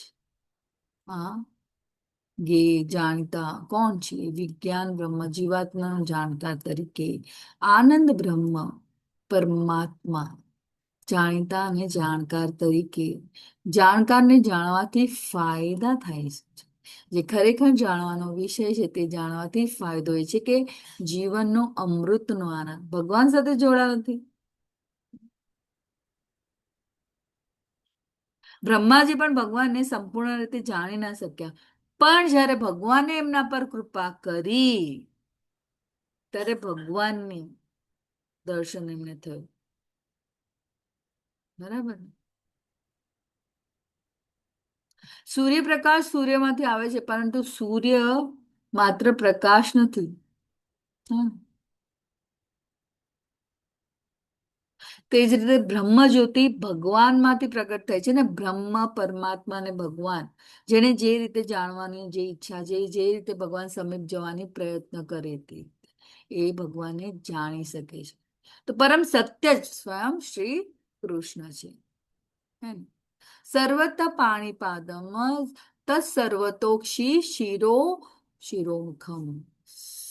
જાણતા કોણ છે? વિજ્ઞાન બ્રહ્મ, જીવાત્માનું જાણતા તરીકે આનંદ બ્રહ્મ પરમાત્મા જાણીતા અને જાણકાર તરીકે. જાણકારને જાણવાથી ફાયદા થાય છે. જે ખરેખર જાણવાનો વિષય છે તે જાણવાથી ફાયદો એ છે કે જીવનનો અમૃતનો આનંદ. ભગવાન સાથે જોડાવાથી. બ્રહ્માજી પણ ભગવાનને સંપૂર્ણ રીતે જાણી ના શક્યા, પણ જ્યારે ભગવાને એમના પર કૃપા કરી ત્યારે ભગવાનની દર્શન એમને થયું. બરાબર ને? સૂર્યપ્રકાશ સૂર્યમાંથી આવે છે, પરંતુ સૂર્ય માત્ર પ્રકાશ નથી. હમ. તે જ રીતે બ્રહ્મ જ્યોતિ ભગવાનમાંથી પ્રગટ થાય છે ને. બ્રહ્મ, પરમાત્મા અને ભગવાન, જેને જે રીતે જાણવાની જે ઈચ્છા છે, જે રીતે ભગવાન સમીપ જવાની પ્રયત્ન કરે તે એ ભગવાનને જાણી શકે છે. તો પરમ સત્ય જ સ્વયં શ્રી કૃષ્ણ છે. હે ને? સર્વત પાણીપાદમ તત્સર્વતોક્ષી શિરોમુખમ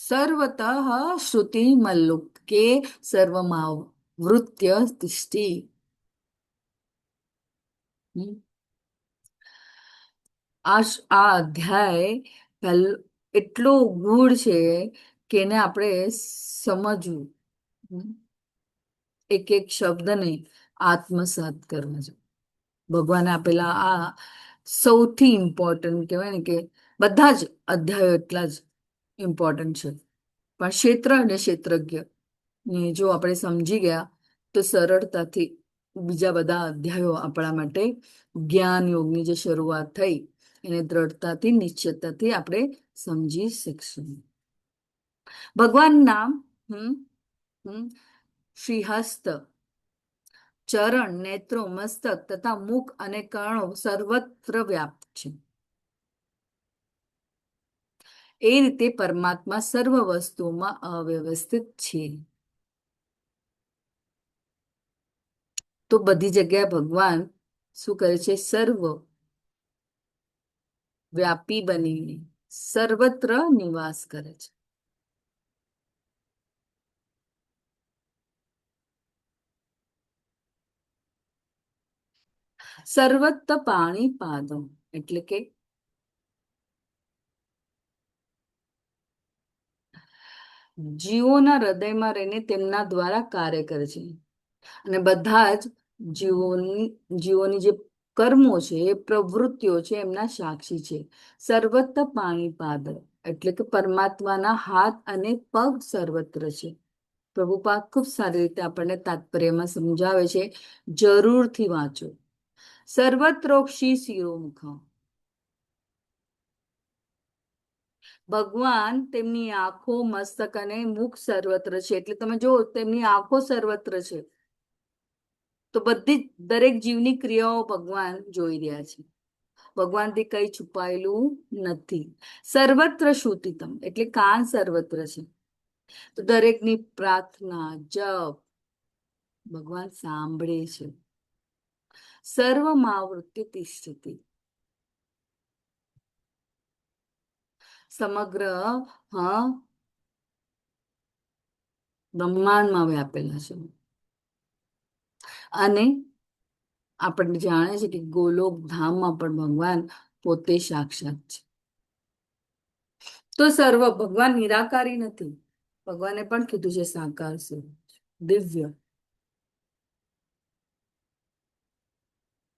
સર્વતઃ શ્રુતિ મલ્લુકે સર્વમાવૃત્ય તિષ્ઠિ. આ અધ્યાય એટલો ગૂઢ છે કે એને આપણે સમજવું, એક એક શબ્દને આત્મસાત કરવા છે. ભગવાને આપેલા આ સૌથી ઇમ્પોર્ટન્ટ કહેવાય ને, કે બધા જ અધ્યાયો એટલા જ ઇમ્પોર્ટન્ટ છે, પણ ક્ષેત્ર અને ક્ષેત્રજ્ઞ ને જો આપણે સમજી ગયા તો સરળતાથી બીજા બધા અધ્યાયો આપણા માટે જ્ઞાન યોગની જે શરૂઆત થઈ એને દ્રઢતાથી, નિશ્ચિતતાથી આપણે સમજી શકશું. ભગવાન નામ શ્રીહસ્ત, ચરણ, નેત્રો, મસ્તક તથા મુખ અને કર્ણો સર્વત્ર વ્યાપ્ત છે. એ રીતે પરમાત્મા સર્વ વસ્તુઓમાં અવ્યવસ્થિત છે. તો બધી જગ્યાએ ભગવાન શું કરે છે? સર્વ વ્યાપી બનીને સર્વત્ર નિવાસ કરે છે. સર્વત્ર પાણી પાદમ એટલે કે જીવોના હૃદયમાં રહીને તેમના દ્વારા કાર્ય કરે છે. અને બધા જ જીવોની જે કર્મો છે, પ્રવૃત્તિઓ છે, એમના સાક્ષી છે. સર્વત્ર પાણીપાદ એટલે કે પરમાત્માના હાથ અને પગ સર્વત્ર છે. પ્રભુપાદ ખૂબ સારી રીતે આપણને તાત્પર્યમાં સમજાવે છે, જરૂરથી વાંચો. સર્વત્રોક્ષી શિરોમુખમ. ભગવાન તેમની આંખો, મસ્તક અને મુખ સર્વત્ર છે. એટલે તમે જો તેમની આંખો સર્વત્ર છે તો બધી દરેક જીવની ક્રિયાઓ ભગવાન જોઈ રહ્યા છે. ભગવાનથી કઈ છુપાયેલું નથી. સર્વત્ર શ્રુતિતમ એટલે કાન સર્વત્ર છે, તો દરેકની પ્રાર્થના, જપ ભગવાન સાંભળે છે. સર્વમાવૃત્ય તિષ્ઠતિ સમગ્ર બ્રહ્માંડમાં વ્યાપેલા છે. અને આપણને જાણે છે કે ગોલોક ધામમાં પણ ભગવાન પોતે સાક્ષાત છે. તો સર્વ ભગવાન નિરાકારી નથી. ભગવાને પણ કીધું છે સાકાર છે, દિવ્ય,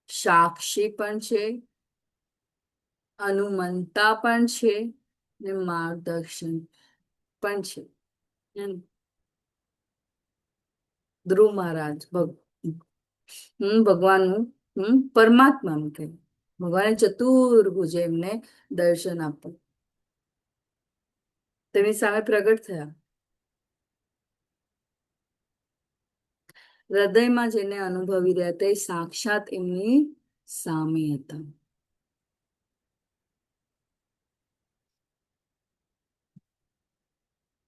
સાક્ષી પણ છે, અનુમંતા પણ છે ને માર્ગદર્શન પણ છે. ધ્રુવ મહારાજ ભગવાનનું પરમાત્માનું કહે, ભગવાને ચતુર્ભુજે એમને દર્શન આપ્યું, તેની સામે પ્રગટ થયા. હૃદયમાં જેને અનુભવી રહ્યા તે સાક્ષાત એમની સામે હતા.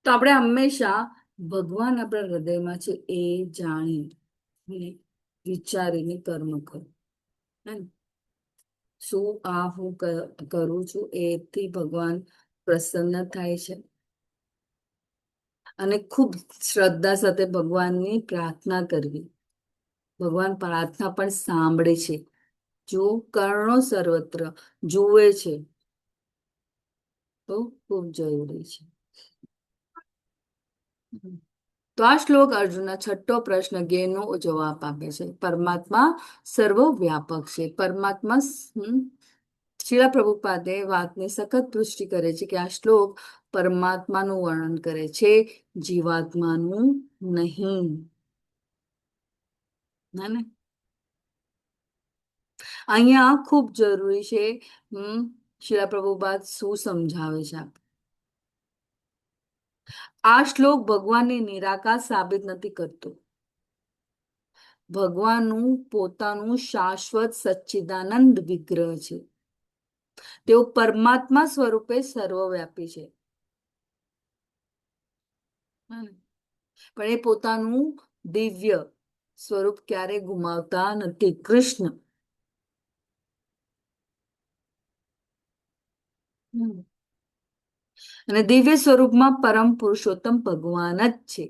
તો આપણે હંમેશા ભગવાન આપણા હૃદયમાં છે એ જાણી વિચારીને કર્મ કરો. શું આ હું કરું છું એથી ભગવાન પ્રસન્ન થાય છે. અને ખૂબ શ્રદ્ધા સાથે ભગવાનની પ્રાર્થના કરવી. ભગવાન પ્રાર્થના પણ સાંભળે છે. જો કર્ણો સર્વત્ર જુએ છે તો ખૂબ જરૂરી છે. તો આ શ્લોક અર્જુનના છઠ્ઠો પ્રશ્ન નો જવાબ આપે છે. પરમાત્મા સર્વવ્યાપક છે. પરમાત્મા શ્રીલા પ્રભુપાદે વાતની સખત પુષ્ટિ કરે છે કે આ શ્લોક પરમાત્માનું વર્ણન કરે છે, જીવાત્માનું નહીં. ના ને અહીંયા ખૂબ જરૂરી છે. શ્રીલા પ્રભુપાદ શું સમજાવે છે? આ શ્લોક ભગવાનની નિરાકાર સાબિત નથી કરતો. ભગવાનનું પોતાનું શાશ્વત સચ્ચિદાનંદ વિગ્રહ છે. તેઓ પરમાત્મા સ્વરૂપે સર્વવ્યાપી છે, પણ એ પોતાનું દિવ્ય સ્વરૂપ ક્યારે ગુમાવતા નથી. કૃષ્ણ અને દિવ્ય સ્વરૂપમાં પરમ પુરુષોત્તમ ભગવાન જ છે.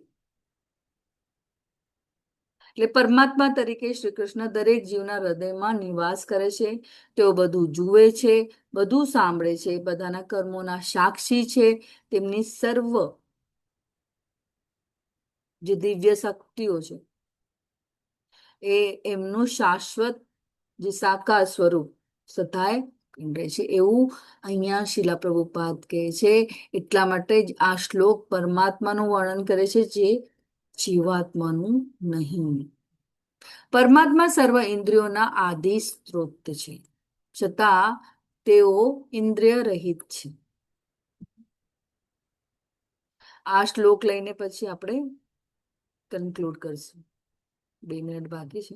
એટલે પરમાત્મા તરીકે શ્રી કૃષ્ણ દરેક જીવના હૃદયમાં નિવાસ કરે છે. તેઓ બધું જુએ છે, બધું સાંભળે છે, બધાના કર્મોના સાક્ષી છે. તેમની સર્વ જે દિવ્ય શક્તિઓ છે એ એમનું શાશ્વત જે સાકાર સ્વરૂપ સદાય રહે છે, એવું અહીંયા શીલા પ્રભુપાદ કહે છે. એટલા માટે જ આ શ્લોક પરમાત્માનું વર્ણન કરે છે, જે જીવાત્માનું નહીં. પરમાત્મા સર્વ ઇન્દ્રિયોના આદિ સ્ત્રોત છે, છતાં તેઓ ઇન્દ્રિય રહિત છે. આ શ્લોક લઈને પછી આપણે કન્ક્લુડ કરશું. 2 મિનિટ બાકી છે.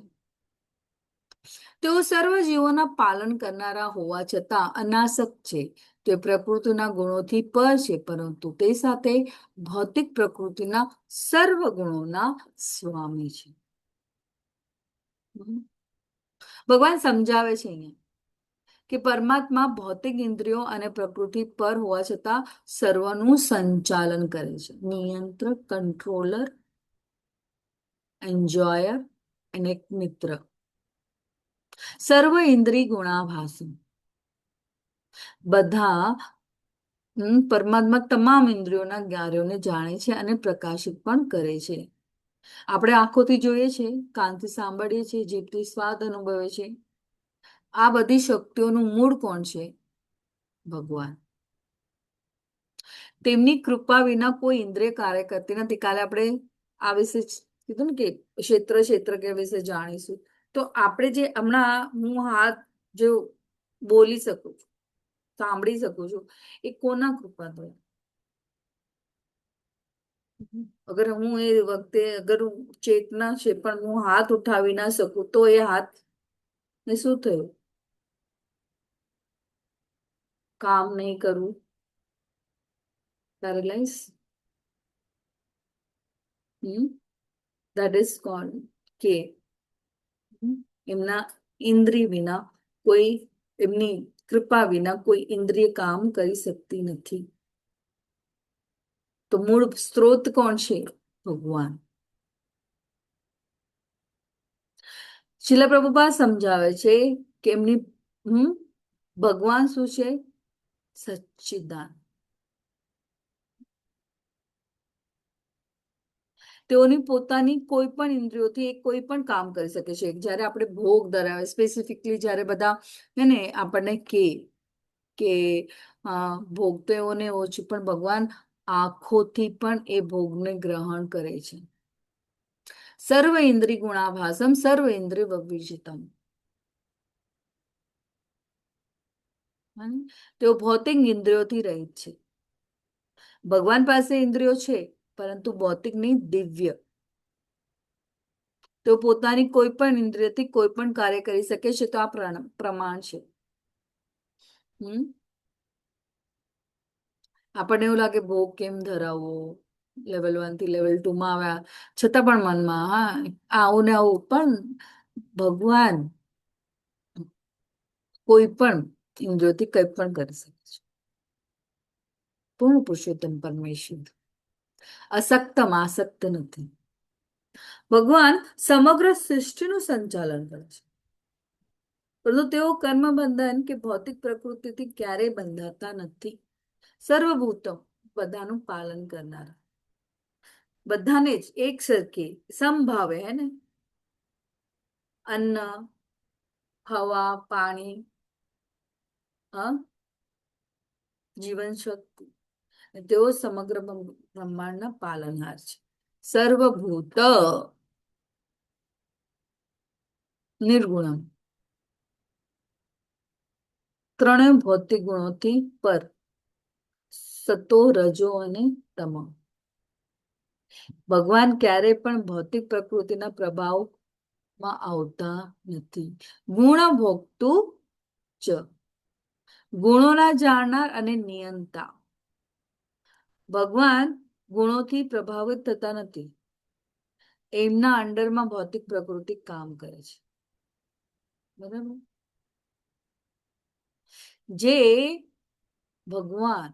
તેઓ સર્વ જીવોના પાલન કરનારા હોવા છતાં અનાસક્ત છે. તે પ્રકૃતિના ગુણોથી પર છે, પરંતુ તે સાથે ભૌતિક પ્રકૃતિના સર્વ ગુણોના સ્વામી છે. ભગવાન સમજાવે છે અહીંયા કે પરમાત્મા ભૌતિક ઇન્દ્રિયો અને પ્રકૃતિ પર હોવા છતાં સર્વનું સંચાલન કરે છે. નિયંત્રક, કંટ્રોલર, એન્જોયર અને એક મિત્ર. સર્વ ઇન્દ્રિય ગુણાભાસી. બધા પરમાત્મા તમામ ઇન્દ્રિયોના કાર્યોને જાણે છે અને પ્રકાશિત પણ કરે છે. આપણે આંખોથી જોઈએ છે, કાનથી સાંભળીએ છીએ, જીભથી સ્વાદ અનુભવે છે. આ બધી શક્તિઓનું મૂળ કોણ છે? ભગવાન. તેમની કૃપા વિના કોઈ ઇન્દ્રિય કાર્ય કરતી નથી. કાલે આપણે આ વિશે કીધું ને કે ક્ષેત્ર કે વિશે જાણીશું. તો આપણે જે હમણાં હું હાથ જો બોલી શકું છું, સાંભળી શકું છું, એ કોના કૃપા દ્વારા? અગર હું એ વખતે અગર ચેતના છે પણ હું હાથ ઉઠાવી ના શકું તો એ હાથ ને શું થયું? કામ નહીં કરવું, પેરેલાઇઝ. ધેટ ઇઝ કોલ્ડ કે એમના ઇન્દ્રિય વિના કોઈ, એમની કૃપા વિના કોઈ ઇન્દ્રિય કામ કરી શકતી નથી. તો મૂળ સ્ત્રોત કોણ છે? ભગવાન. શીલા પ્રભુપાદ સમજાવે છે કે એમની ભગવાન શું છે? સચ્ચિદાન. તેઓની પોતાની કોઈ પણ ઇન્દ્રિયોથી કોઈ પણ કામ કરી શકે છે. જ્યારે આપણે ભોગ ધરાવે, સ્પેસિફિકલી જ્યારે બધા ને આપણને કે ભોગ તો એઓને ઓછું, પણ ભગવાન આંખોથી પણ એ ભોગને ગ્રહણ કરે છે. સર્વ ઇન્દ્રિય ગુણાભાસમ સર્વ ઇન્દ્રિય વિજિતમ. તેઓ ભૌતિક ઇન્દ્રિયોથી રહિત છે. ભગવાન પાસે ઇન્દ્રિયો છે, પરંતુ ભૌતિક નહીં, દિવ્ય. તેઓ પોતાની કોઈ પણ ઇન્દ્રિયથી કોઈ પણ કાર્ય કરી શકે છે. તો આ પ્રમાણ છે. આપણને એવું લાગે ભોગ કેમ ધરાવવો, લેવલ 1 થી લેવલ 2 માં આવ્યા છતાં પણ મનમાં આવું ને આવું. પણ ભગવાન કોઈ પણ ઇન્દ્રિયોથી કંઈ પણ કરી શકે છે. પૂર્ણ પુરુષોત્તમ પરમેશ્વર અસક્તમ આસક્ત નથી. ભગવાન સમગ્ર સૃષ્ટિનું સંચાલન કરે છે, પરંતુ તેઓ કર્મ બંધન કે ભૌતિક પ્રકૃતિથી ક્યારેય બંધાતા નથી. સર્વભૂતો બધાનું પાલન કરનારા, બધાને જ એક સરખી સમભાવે હે ને અન્ન, હવા, પાણી, જીવન શક્તિ, તેઓ સમગ્ર બ્રહ્માંડના પાલનહાર છે. સર્વભૂત નિર્ગુણમ, ત્રણેય ભૌતિક ગુણોથી પર, સતો, રજો અને તમો. ભગવાન ક્યારેય પણ ભૌતિક પ્રકૃતિના પ્રભાવમાં આવતા નથી. ગુણ ભોગતુ ચ, ગુણોના જાણનાર અને નિયંતા. ભગવાન ગુણોથી પ્રભાવિત થતા નથી, એમના અંડરમાં ભૌતિક પ્રકૃતિ કામ કરે છે. બરાબર? જે ભગવાન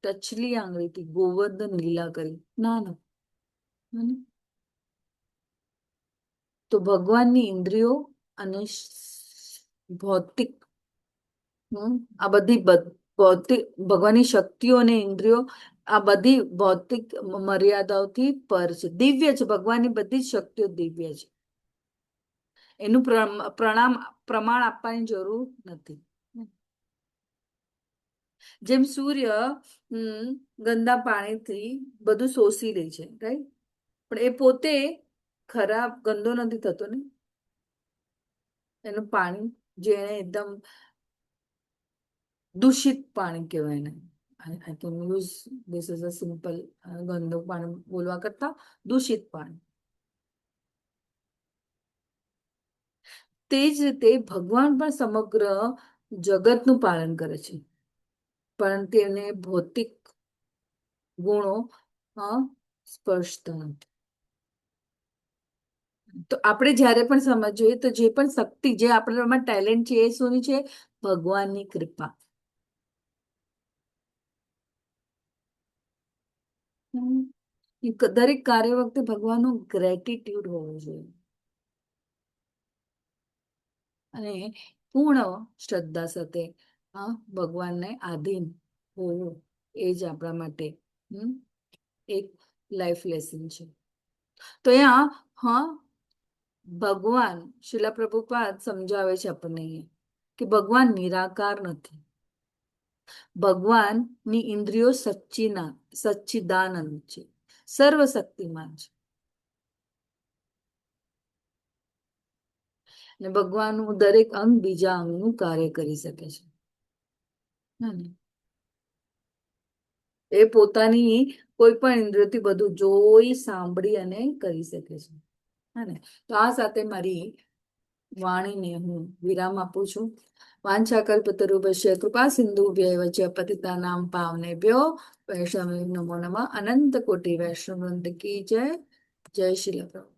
ટચલી આંગળીથી ગોવર્ધન લીલા કરી, ના તો ભગવાનની ઇન્દ્રિયો અને ભૌતિક આ બધી ભૌતિક ભગવાનની શક્તિઓ અને ઇન્દ્રિયો આ બધી ભૌતિક મર્યાદાઓથી પર છે, દિવ્ય છે. ભગવાનની બધી જ શક્તિઓ દિવ્ય છે, એનું પ્રમાણ આપવાની જરૂર નથી. જેમ સૂર્ય ગંદા પાણીથી બધું શોષી લે છે, રાઈટ, પણ એ પોતે ખરાબ ગંદો નથી થતો ને. એનું પાણી જે એને એકદમ દૂષિત પાણી કહેવાય ને, I can use this as a simple ગંદુ પાણી બોલવા કરતા દૂષિત પાણી. તે જ રીતે ભગવાન પણ સમગ્ર જગતનું પાલન કરે છે, પણ તેને ભૌતિક ગુણો સ્પર્શતા નથી. તો આપણે જ્યારે પણ સમજીએ તો જે પણ શક્તિ, જે આપણામાં ટેલેન્ટ છે, એ શું છે? ભગવાનની કૃપા. દરેક કાર્ય વખતે ભગવાનનું ગ્રેટિટ્યુડ હોવું જોઈએ અને પૂર્ણ શ્રદ્ધા સાથે ભગવાનને આધીન હોવું, એ જ આપણા માટે એક લાઈફ લેસન છે. તો અહીંયા ભગવાન શિલા પ્રભુપાદ સમજાવે છે આપણને કે ભગવાન નિરાકાર નથી. ભગવાનની ઇન્દ્રિયો સચ્ચિદાનંદ છે, સર્વશક્તિમાન છે, અને ભગવાનનું દરેક અંગ બીજા અંગનું કાર્ય કરી શકે છે. એ પોતાની કોઈ પણ ઇન્દ્રિયથી બધું જોઈ, સાંભળી અને કરી શકે છે. તો આ સાથે મારી વાણીને હું વિરામ આપું છું. વાંછાકલ્પતરુભ્યશ્ચ કૃપા સિંધુભ્યૈવ ચ પતિતાનાં પાવનેભ્યો વૈષ્ણવેભ્યો નમો નમઃ. અનંત કોટી વૈષ્ણવ વૃંદ કી જય. જય શ્રી પ્રભુ.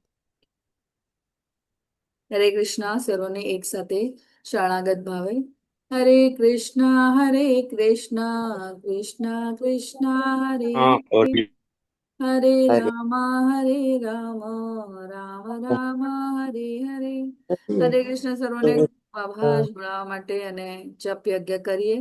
હરે કૃષ્ણ. સર્વને એક સાથે શરણાગત ભાવે હરે કૃષ્ણ કૃષ્ણ કૃષ્ણ હરે હરે, હરે રામ રામ રામ હરે હરે. હરે કૃષ્ણ. સર્વને આભાર જોડાવા માટે, અને જપ યજ્ઞ કરીએ.